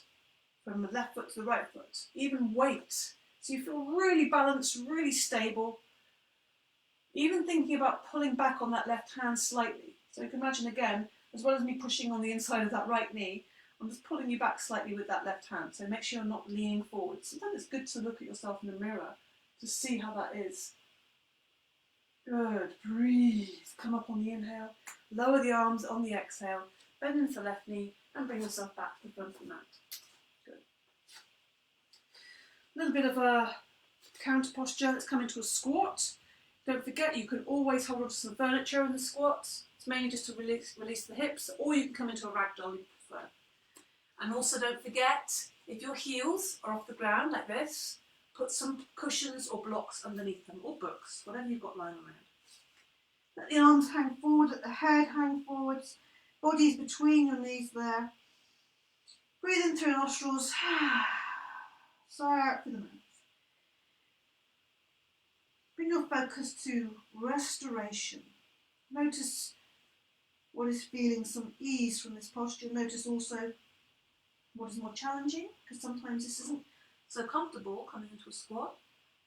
B: from the left foot to the right foot. Even weight. So you feel really balanced, really stable. Even thinking about pulling back on that left hand slightly. So you can imagine again, as well as me pushing on the inside of that right knee, I'm just pulling you back slightly with that left hand. So make sure you're not leaning forward. Sometimes it's good to look at yourself in the mirror to see how that is. Good. Breathe. Come up on the inhale. Lower the arms on the exhale. Bend into the left knee and bring yourself back to the front of the mat. Good. A little bit of a counter posture. Let's come into a squat. Don't forget, you can always hold onto some furniture in the squats. It's mainly just to release the hips, or you can come into a ragdoll if you prefer. And also don't forget, if your heels are off the ground like this, put some cushions or blocks underneath them, or books, whatever you've got lying around. Let the arms hang forward, let the head hang forwards, body's between your knees there. Breathe in through your nostrils, sigh out through the mouth. Bring your focus to restoration. Notice what is feeling some ease from this posture. Notice also what is more challenging, because sometimes this isn't so comfortable coming into a squat,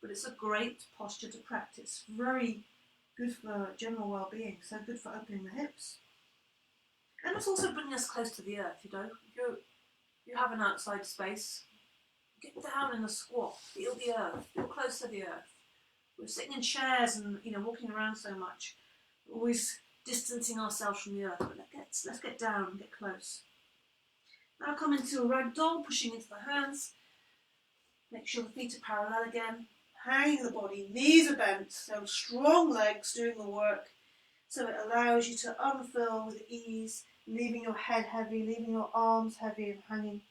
B: but it's a great posture to practice. Very good for general well-being, so good for opening the hips. And it's also bringing us close to the earth, you know. If you have an outside space, get down in a squat, feel the earth, feel close to the earth. We're sitting in chairs and walking around so much, we're always distancing ourselves from the earth, but let's get down and get close. Now come into a ragdoll, pushing into the hands. Make sure the feet are parallel again. Hanging the body, knees are bent, so strong legs doing the work. So it allows you to unfurl with ease, leaving your head heavy, leaving your arms heavy and hanging.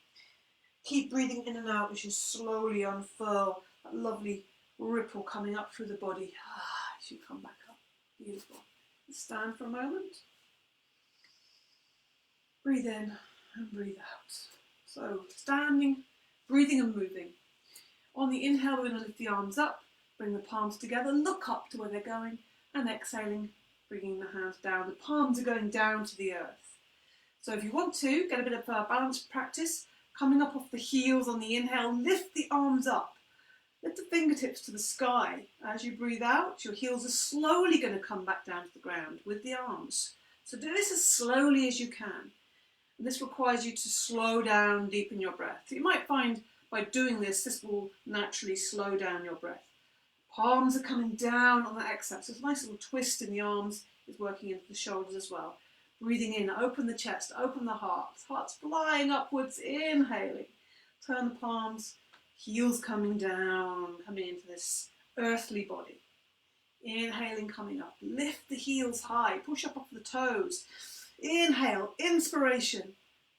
B: Keep breathing in and out as you slowly unfurl that lovely ripple coming up through the body as you come back up. Beautiful. Stand for a moment. Breathe in and breathe out. So standing, breathing and moving. On the inhale, we're going to lift the arms up, bring the palms together, look up to where they're going, and exhaling, bringing the hands down. The palms are going down to the earth. So if you want to, get a bit of balance practice, coming up off the heels on the inhale, lift the arms up. Lift the fingertips to the sky. As you breathe out, your heels are slowly going to come back down to the ground with the arms. So do this as slowly as you can. And this requires you to slow down, deepen your breath. You might find by doing this, this will naturally slow down your breath. Palms are coming down on the exhale. So it's a nice little twist in the arms is working into the shoulders as well. Breathing in, open the chest, open the heart. Heart's flying upwards, inhaling. Turn the palms. Heels coming down, coming into this earthly body. Inhaling, coming up. Lift the heels high. Push up off the toes. Inhale, inspiration.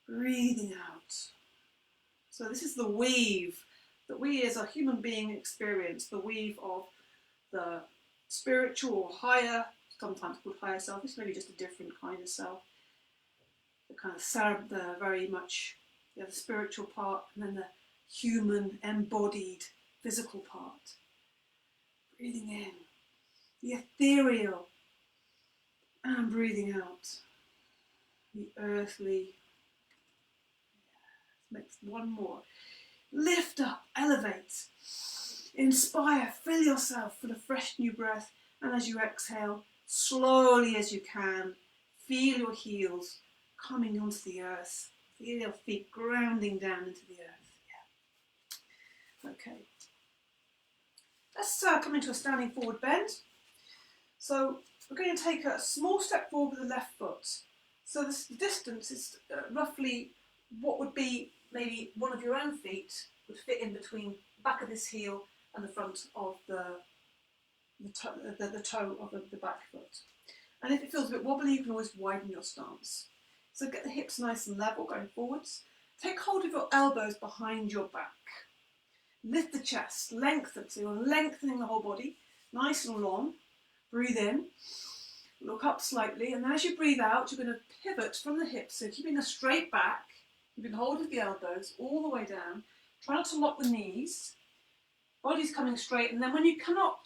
B: Breathing out. So this is the weave that we as a human being experience. The weave of the spiritual or higher, sometimes called higher self. It's maybe just a different kind of self. The kind of the very much the spiritual part, and then the human, embodied, physical part. Breathing in, the ethereal, and breathing out, the earthly. Let's make one more. Lift up, elevate, inspire, fill yourself with a fresh new breath, and as you exhale, slowly as you can, feel your heels coming onto the earth. Feel your feet grounding down into the earth. Yeah. Okay. Let's come into a standing forward bend. So we're going to take a small step forward with the left foot. So the distance is roughly what would be maybe one of your own feet would fit in between the back of this heel and the front of the toe of the back foot. And if it feels a bit wobbly, you can always widen your stance. So get the hips nice and level going forwards. Take hold of your elbows behind your back. Lift the chest, lengthen, so you're lengthening the whole body, nice and long. Breathe in, look up slightly, and as you breathe out, you're going to pivot from the hips, so keeping a straight back, keeping hold of the elbows all the way down. Try not to lock the knees, body's coming straight, and then when you cannot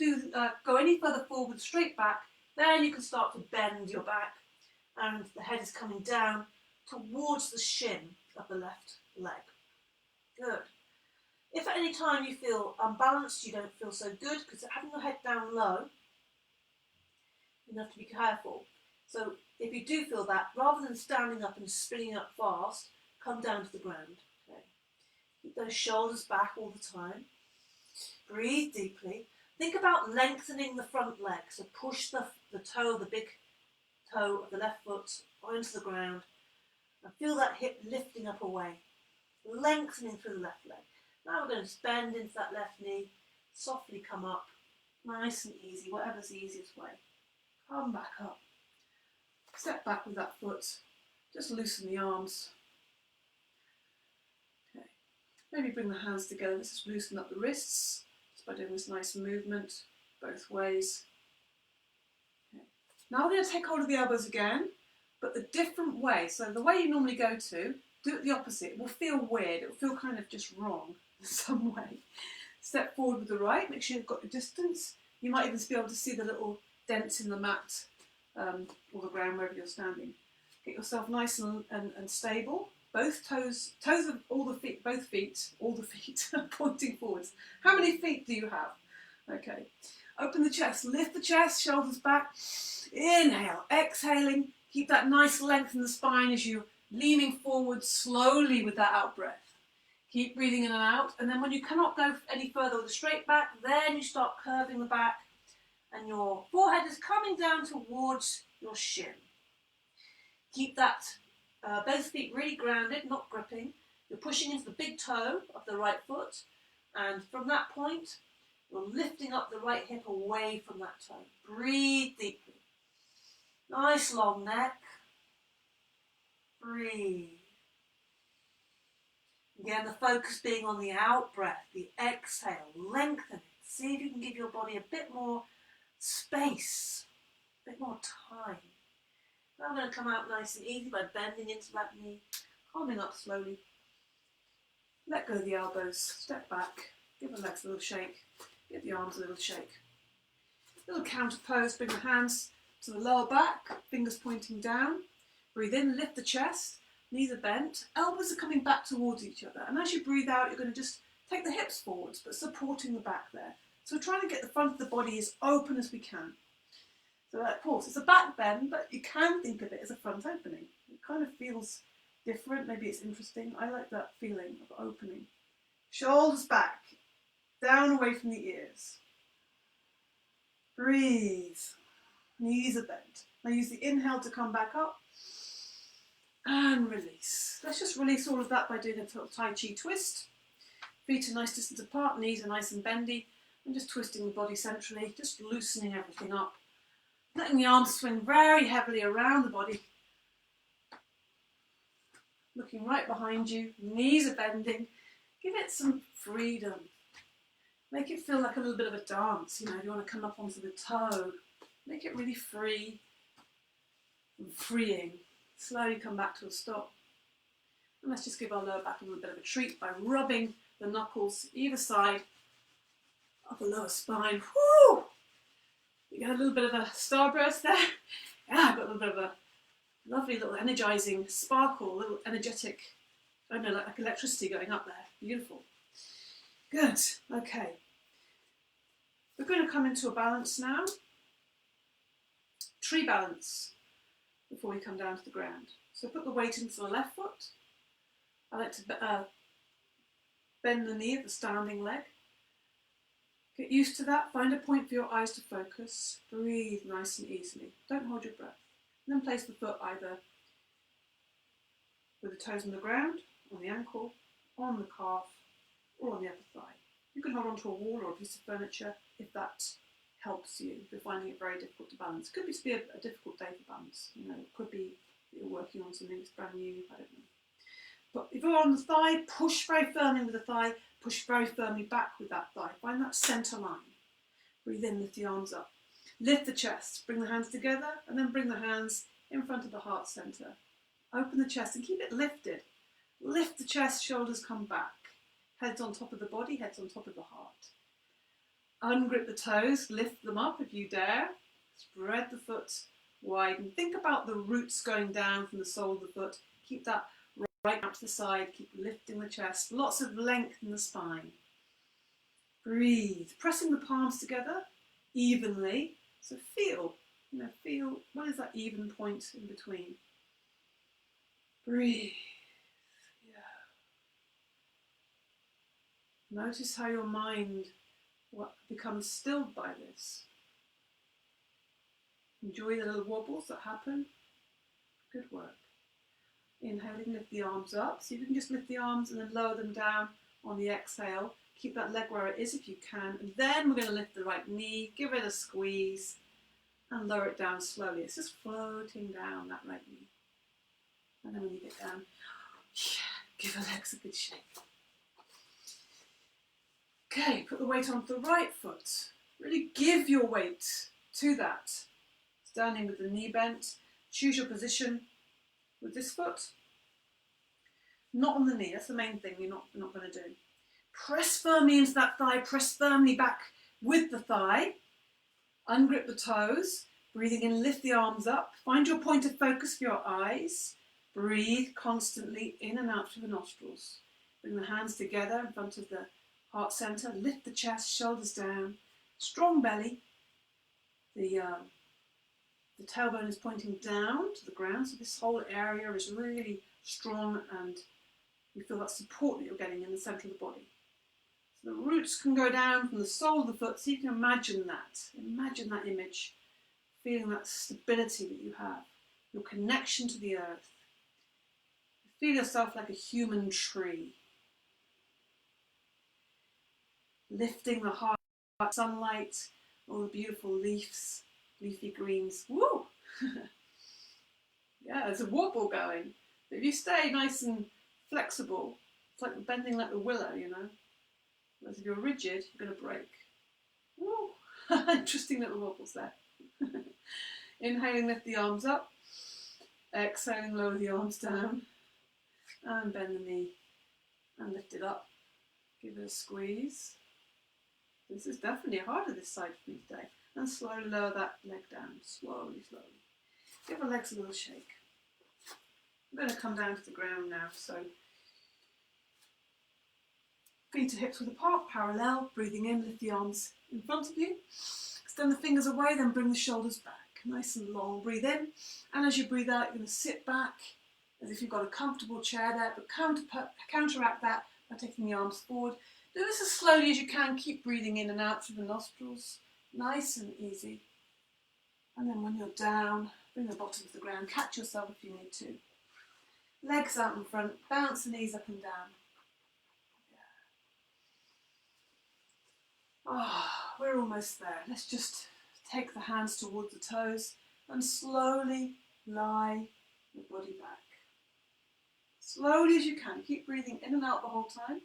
B: go any further forward, straight back, then you can start to bend your back, and the head is coming down towards the shin of the left leg. Good. If at any time you feel unbalanced, you don't feel so good, because having your head down low, you have to be careful. So if you do feel that, rather than standing up and spinning up fast, come down to the ground. Okay. Keep those shoulders back all the time. Breathe deeply. Think about lengthening the front leg. So push the toe, the big toe of the left foot onto the ground, and feel that hip lifting up away, lengthening through the left leg. Now we're going to bend into that left knee, softly come up, nice and easy, whatever's the easiest way. Come back up. Step back with that foot. Just loosen the arms. Okay. Maybe bring the hands together. Let's just loosen up the wrists just by doing this nice movement both ways. Okay. Now we're going to take hold of the elbows again, but the different way. So the way you normally go to, do it the opposite. It will feel weird. It will feel kind of just wrong in some way. Step forward with the right. Make sure you've got your distance. You might even be able to see the little dents in the mat or the ground wherever you're standing. Get yourself nice and stable. Both toes of all the feet, both feet, all the feet are pointing forwards. How many feet do you have? Okay. Open the chest, lift the chest, shoulders back. Inhale, exhaling. Keep that nice length in the spine as you're leaning forward slowly with that out breath. Keep breathing in and out. And then when you cannot go any further with a straight back, then you start curving the back and your forehead is coming down towards your shin. Keep that both feet really grounded, not gripping. You're pushing into the big toe of the right foot, and from that point, you're lifting up the right hip away from that toe. Breathe deeply. Nice long neck. Breathe. Again, the focus being on the out breath, the exhale, lengthen it. See if you can give your body a bit more space, a bit more time. Now I'm going to come out nice and easy by bending into that knee, calming up slowly. Let go of the elbows, step back, give the legs a little shake, give the arms a little shake. Little counter pose, bring the hands to the lower back, fingers pointing down. Breathe in, lift the chest, knees are bent, elbows are coming back towards each other. And as you breathe out, you're going to just take the hips forwards, but supporting the back there. So we're trying to get the front of the body as open as we can. So of course, it's a back bend, but you can think of it as a front opening. It kind of feels different, maybe it's interesting. I like that feeling of opening. Shoulders back, down away from the ears. Breathe. Knees are bent. Now use the inhale to come back up. And release. Let's just release all of that by doing a little Tai Chi twist. Feet are nice distance apart, knees are nice and bendy. And just twisting the body centrally, just loosening everything up. Letting the arms swing very heavily around the body. Looking right behind you, knees are bending. Give it some freedom. Make it feel like a little bit of a dance. You know, if you want to come up onto the toe, make it really free and freeing. Slowly come back to a stop. And let's just give our lower back a little bit of a treat by rubbing the knuckles either side of the lower spine. Woo! You get a little bit of a starburst there. Yeah, I've got a little bit of a lovely little energizing sparkle, a little energetic, I don't know, like electricity going up there. Beautiful. Good. Okay. We're going to come into a balance now. Tree balance before we come down to the ground. So put the weight into the left foot. I like to bend the knee of the standing leg. Get used to that. Find a point for your eyes to focus. Breathe nice and easily. Don't hold your breath. And then place the foot either with the toes on the ground, on the ankle, on the calf, or on the upper thigh. You can hold onto a wall or a piece of furniture if that helps you. If you're finding it very difficult to balance. It could be a difficult day for balance. You know, it could be that you're working on something that's brand new. I don't know. But if you're on the thigh, push very firmly with the thigh. Push very firmly back with that thigh. Find that centre line. Breathe in, lift the arms up. Lift the chest. Bring the hands together and then bring the hands in front of the heart centre. Open the chest and keep it lifted. Lift the chest, shoulders come back. Head's on top of the body, head's on top of the heart. Ungrip the toes, lift them up if you dare. Spread the foot wide and think about the roots going down from the sole of the foot. Keep that right out to the side, keep lifting the chest. Lots of length in the spine. Breathe, pressing the palms together evenly. So feel what is that even point in between. Breathe. Yeah. Notice how your mind becomes stilled by this. Enjoy the little wobbles that happen. Good work. Inhaling, lift the arms up. So you can just lift the arms and then lower them down on the exhale. Keep that leg where it is if you can. And then we're going to lift the right knee, give it a squeeze, and lower it down slowly. It's just floating down that right knee. And then when you get down, give the legs a good shake. Okay, put the weight onto the right foot. Really give your weight to that. Standing with the knee bent. Choose your position with this foot. Not on the knee, that's the main thing you're not going to do. Press firmly into that thigh, press firmly back with the thigh. Ungrip the toes. Breathing in, lift the arms up. Find your point of focus for your eyes. Breathe constantly in and out through the nostrils. Bring the hands together in front of the heart center. Lift the chest, shoulders down. Strong belly. The tailbone is pointing down to the ground, so this whole area is really strong and you feel that support that you're getting in the centre of the body. So the roots can go down from the sole of the foot, so you can imagine that. Imagine that image, feeling that stability that you have, your connection to the earth. Feel yourself like a human tree. Lifting the heart, sunlight, all the beautiful leaves, leafy greens. Woo! Yeah, there's a wobble going. But if you stay nice and flexible, it's like bending like the willow, you know. Whereas if you're rigid, you're going to break. Woo! Interesting little wobbles there. Inhaling, lift the arms up. Exhaling, lower the arms down. And bend the knee and lift it up. Give it a squeeze. This is definitely harder this side for me today. And slowly lower that leg down. Slowly, slowly. Give the legs a little shake. I'm going to come down to the ground now. So feet to hips width apart, parallel. Breathing in, lift the arms in front of you. Extend the fingers away, then bring the shoulders back. Nice and long. Breathe in. And as you breathe out, you're going to sit back as if you've got a comfortable chair there, but counteract that by taking the arms forward. Do this as slowly as you can. Keep breathing in and out through the nostrils. Nice and easy. And then when you're down, bring the bottom of the ground. Catch yourself if you need to. Legs out in front. Bounce the knees up and down. Ah, we're almost there. Let's just take the hands towards the toes and slowly lie the body back. Slowly as you can. Keep breathing in and out the whole time.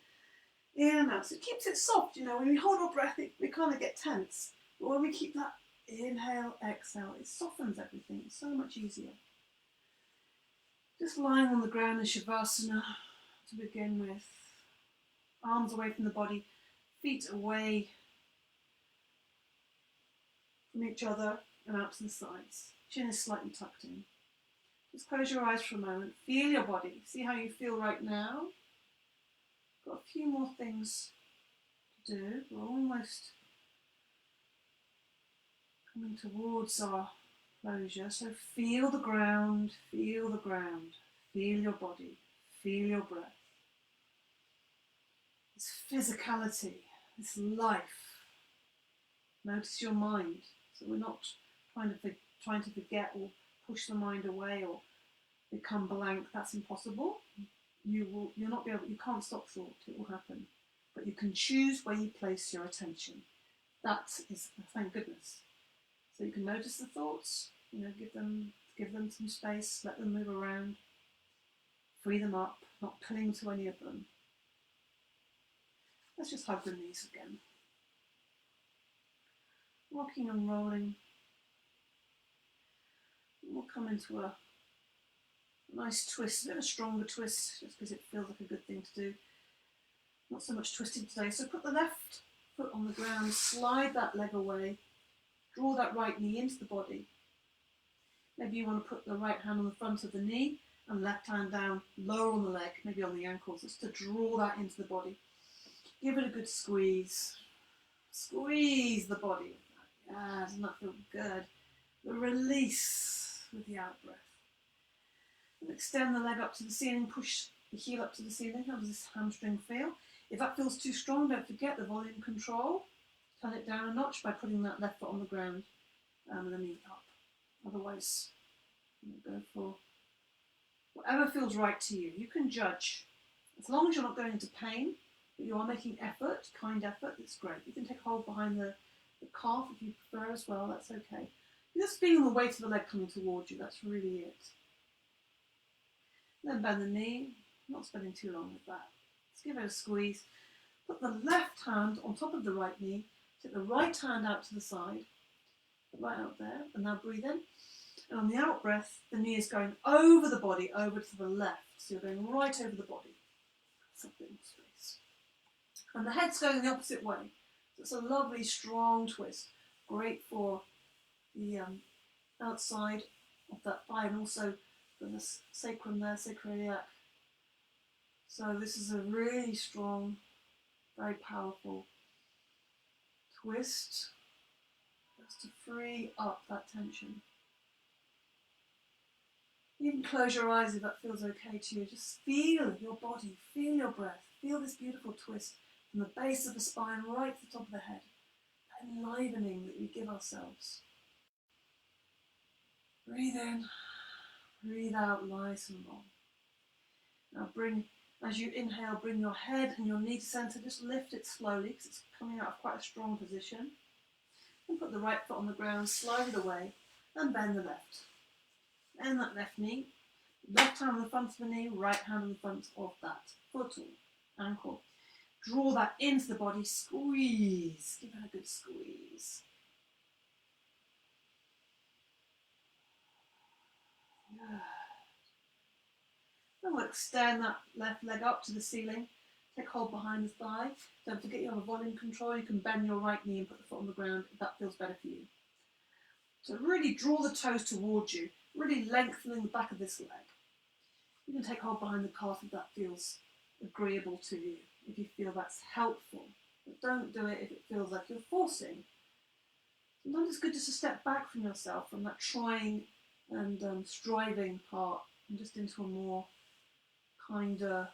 B: In and out. So it keeps it soft, you know. When we hold our breath, we kind of get tense. But when we keep that inhale, exhale, it softens everything. It's so much easier. Just lying on the ground in Shavasana to begin with. Arms away from the body, feet away from each other and out to the sides. Chin is slightly tucked in. Just close your eyes for a moment. Feel your body. See how you feel right now. Got a few more things do. We're almost coming towards our closure. So feel the ground, feel the ground, feel your body, feel your breath. This physicality, this life. Notice your mind. So we're not trying to forget or push the mind away or become blank. That's impossible. You'll not be able. You can't stop thought. It will happen, but you can choose where you place your attention. That is, thank goodness. So you can notice the thoughts. Give them some space. Let them move around. Free them up. Not cling to any of them. Let's just hug the knees again. Rocking and rolling. We'll come into a nice twist, a bit of a stronger twist, just because it feels like a good thing to do. Not so much twisting today. So put the left foot on the ground, slide that leg away, draw that right knee into the body. Maybe you want to put the right hand on the front of the knee and left hand down lower on the leg, maybe on the ankles, just to draw that into the body. Give it a good squeeze. Squeeze the body. Yeah, doesn't that feel good? The release with the out breath. And extend the leg up to the ceiling, push the heel up to the ceiling. How does this hamstring feel? If that feels too strong, don't forget the volume control. Turn it down a notch by putting that left foot on the ground and the knee up. Otherwise, go for whatever feels right to you. You can judge. As long as you're not going into pain, but you are making effort, kind effort, it's great. You can take hold behind the calf if you prefer as well, that's okay. You're just feeling the weight of the leg coming towards you, that's really it. Then bend the knee, not spending too long with that. Let's give it a squeeze. Put the left hand on top of the right knee, take the right hand out to the side, right out there, and now breathe in. And on the out breath, the knee is going over the body, over to the left. So you're going right over the body. Something space. And the head's going the opposite way. So it's a lovely, strong twist. Great for the outside of that thigh and also for the sacrum there, sacroiliac. So this is a really strong, very powerful twist just to free up that tension. You can close your eyes if that feels okay to you. Just feel your body, feel your breath, feel this beautiful twist from the base of the spine right to the top of the head. That enlivening that we give ourselves. Breathe in, breathe out nice and long. Now as you inhale, bring your head and your knee to centre. Just lift it slowly because it's coming out of quite a strong position. And put the right foot on the ground, slide it away, and bend the left. Bend that left knee. Left hand on the front of the knee, right hand on the front of that foot or ankle. Draw that into the body, squeeze. Give it a good squeeze. Good. And we'll extend that left leg up to the ceiling. Take hold behind the thigh. Don't forget you have a volume control. You can bend your right knee and put the foot on the ground if that feels better for you. So really draw the toes towards you, really lengthening the back of this leg. You can take hold behind the calf if that feels agreeable to you, if you feel that's helpful. But don't do it if it feels like you're forcing. Sometimes it's good just to step back from yourself, from that trying and striving part, and just into a more kinder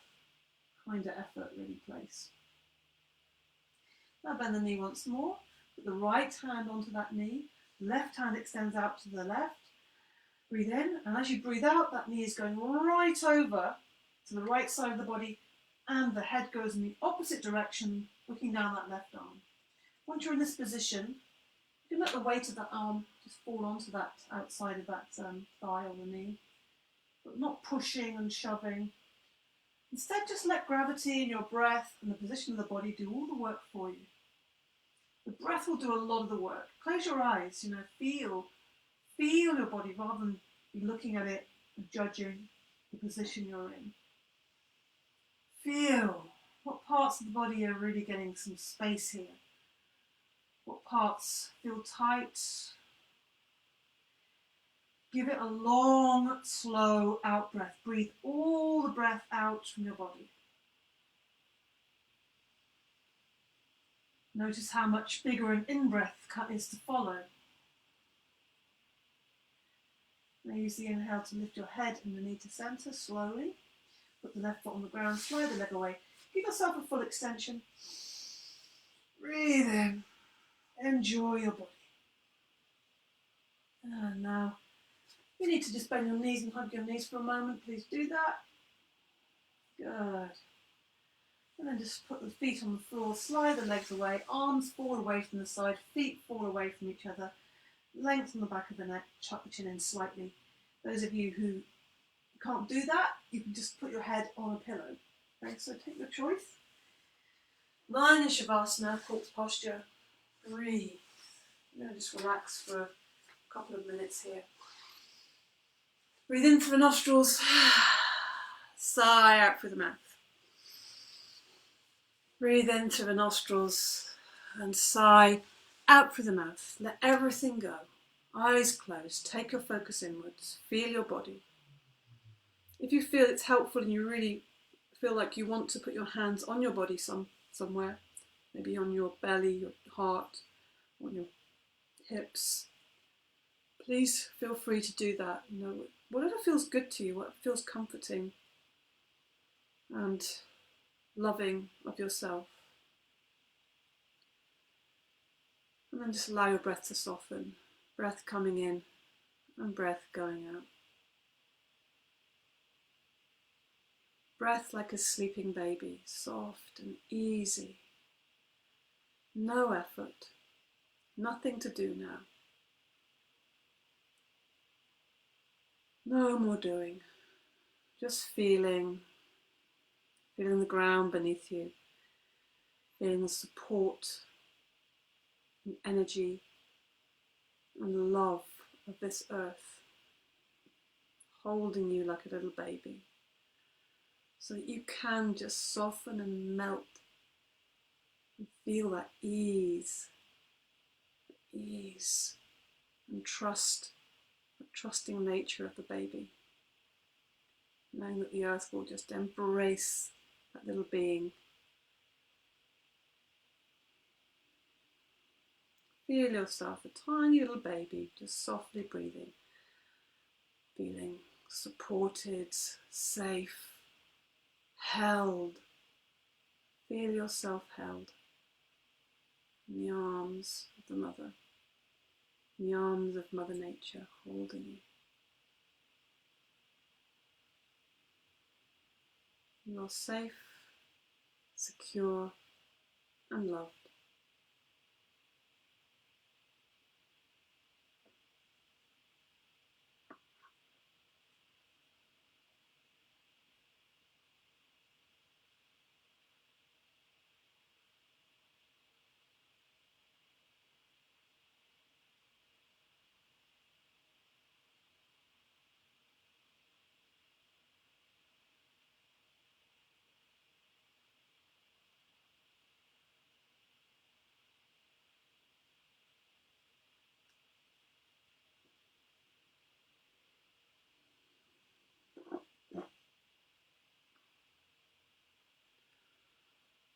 B: effort really place. Now bend the knee once more. Put the right hand onto that knee. Left hand extends out to the left. Breathe in, and as you breathe out, that knee is going right over to the right side of the body, and the head goes in the opposite direction, looking down that left arm. Once you're in this position, you can let the weight of that arm just fall onto that outside of that thigh or the knee, but not pushing and shoving. Instead, just let gravity and your breath and the position of the body do all the work for you. The breath will do a lot of the work. Close your eyes, feel your body rather than be looking at it and judging the position you're in. Feel what parts of the body are really getting some space here. What parts feel tight. Give it a long, slow out breath. Breathe all the breath out from your body. Notice how much bigger an in-breath is to follow. Now use the inhale to lift your head and the knee to centre slowly. Put the left foot on the ground, slide the leg away. Give yourself a full extension. Breathe in. Enjoy your body. And now, you need to just bend your knees and hug your knees for a moment. Please do that. Good. And then just put the feet on the floor, slide the legs away, arms fall away from the side, feet fall away from each other. Lengthen the back of the neck, chuck the chin in slightly. Those of you who can't do that, you can just put your head on a pillow. Okay, so take your choice. Lying in Shavasana, corpse posture. Breathe. I'm going to just relax for a couple of minutes here. Breathe in through the nostrils. Sigh out through the mouth. Breathe in through the nostrils and sigh out through the mouth. Let everything go. Eyes closed. Take your focus inwards. Feel your body. If you feel it's helpful and you really feel like you want to put your hands on your body somewhere, maybe on your belly, your heart, on your hips, please feel free to do that. You know, whatever feels good to you, what feels comforting and loving of yourself. And then just allow your breath to soften. Breath coming in and breath going out. Breath like a sleeping baby, soft and easy. No effort, nothing to do now. No more doing, just feeling the ground beneath you, feeling the support and energy and the love of this earth holding you like a little baby, so that you can just soften and melt and feel that ease and trust, the trusting nature of the baby, knowing that the earth will just embrace that little being. Feel yourself, a tiny little baby, just softly breathing, feeling supported, safe, held. Feel yourself held in the arms of the mother, in the arms of Mother Nature holding you. You're safe, secure, and loved.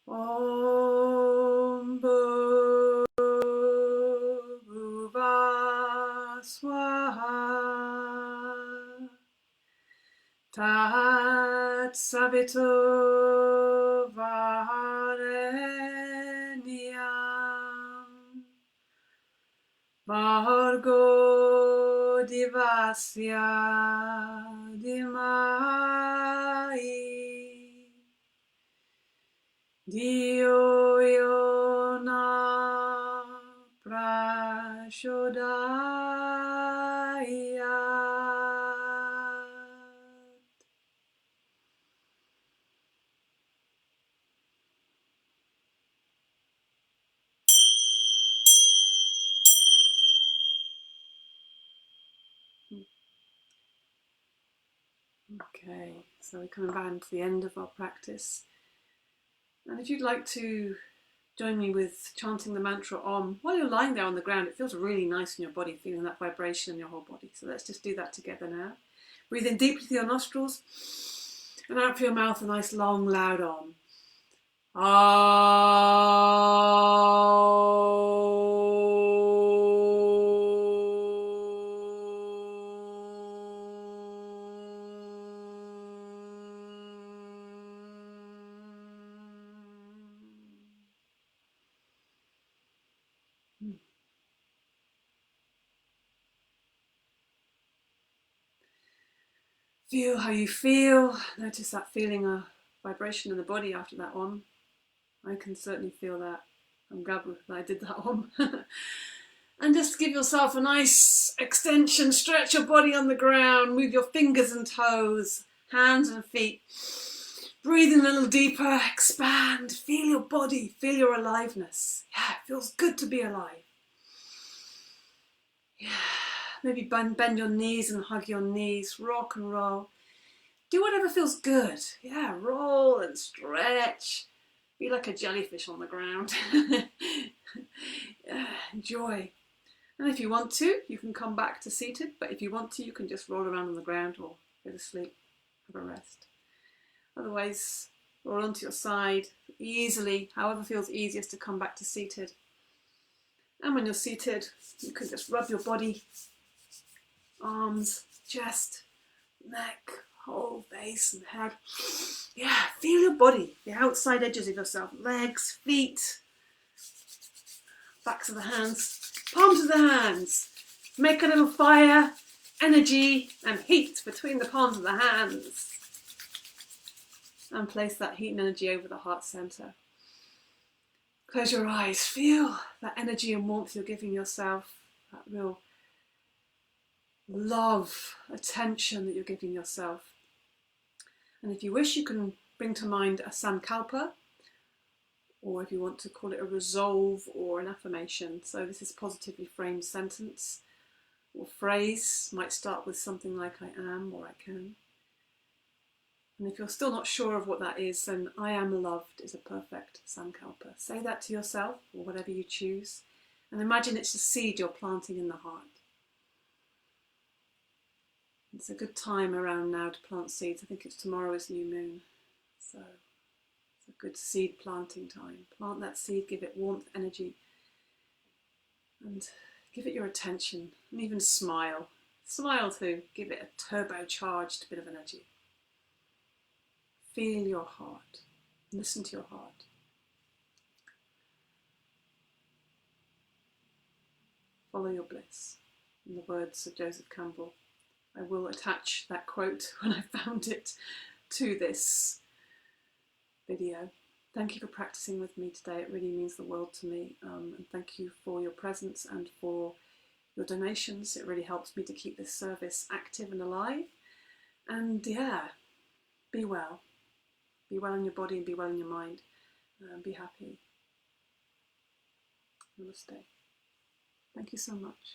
B: Om Bhurvah Swaha Tat Savitur Varenyam Bhargo Divasya Dhimai Dio Yona Prashodayat. Okay, so we're coming back to the end of our practice. And if you'd like to join me with chanting the mantra Om while you're lying there on the ground, it feels really nice in your body, feeling that vibration in your whole body. So let's just do that together now. Breathe in deeply through your nostrils and out through your mouth, a nice long loud Om. Feel how you feel. Notice that feeling of vibration in the body after that one. I can certainly feel that. I'm glad that I did that one. And just give yourself a nice extension. Stretch your body on the ground. Move your fingers and toes, hands and feet. Breathe in a little deeper. Expand. Feel your body. Feel your aliveness. Yeah, it feels good to be alive. Yeah. Maybe bend your knees and hug your knees. Rock and roll. Do whatever feels good. Yeah, roll and stretch. Be like a jellyfish on the ground. Yeah, enjoy. And if you want to, you can come back to seated. But if you want to, you can just roll around on the ground or go to sleep. Have a rest. Otherwise, roll onto your side easily, however feels easiest to come back to seated. And when you're seated, you can just rub your body, arms, chest, neck, whole face and head. Yeah, feel your body, the outside edges of yourself, legs, feet, backs of the hands, palms of the hands. Make a little fire, energy and heat between the palms of the hands. And place that heat and energy over the heart center. Close your eyes, feel that energy and warmth you're giving yourself, that real love, attention that you're giving yourself. And if you wish, you can bring to mind a sankalpa, or if you want to call it a resolve or an affirmation. So this is a positively framed sentence or phrase. Might start with something like I am or I can. And if you're still not sure of what that is, then I am loved is a perfect sankalpa. Say that to yourself or whatever you choose. And imagine it's a seed you're planting in the heart. It's a good time around now to plant seeds. I think it's tomorrow is new moon. So it's a good seed planting time. Plant that seed, give it warmth, energy, and give it your attention. And even smile. Smile too. Give it a turbocharged bit of energy. Feel your heart. Listen to your heart. Follow your bliss. In the words of Joseph Campbell. I will attach that quote when I found it to this video. Thank you for practicing with me today. It really means the world to me. And thank you for your presence and for your donations. It really helps me to keep this service active and alive. And yeah, be well. Be well in your body and be well in your mind. Be happy. Namaste. Thank you so much.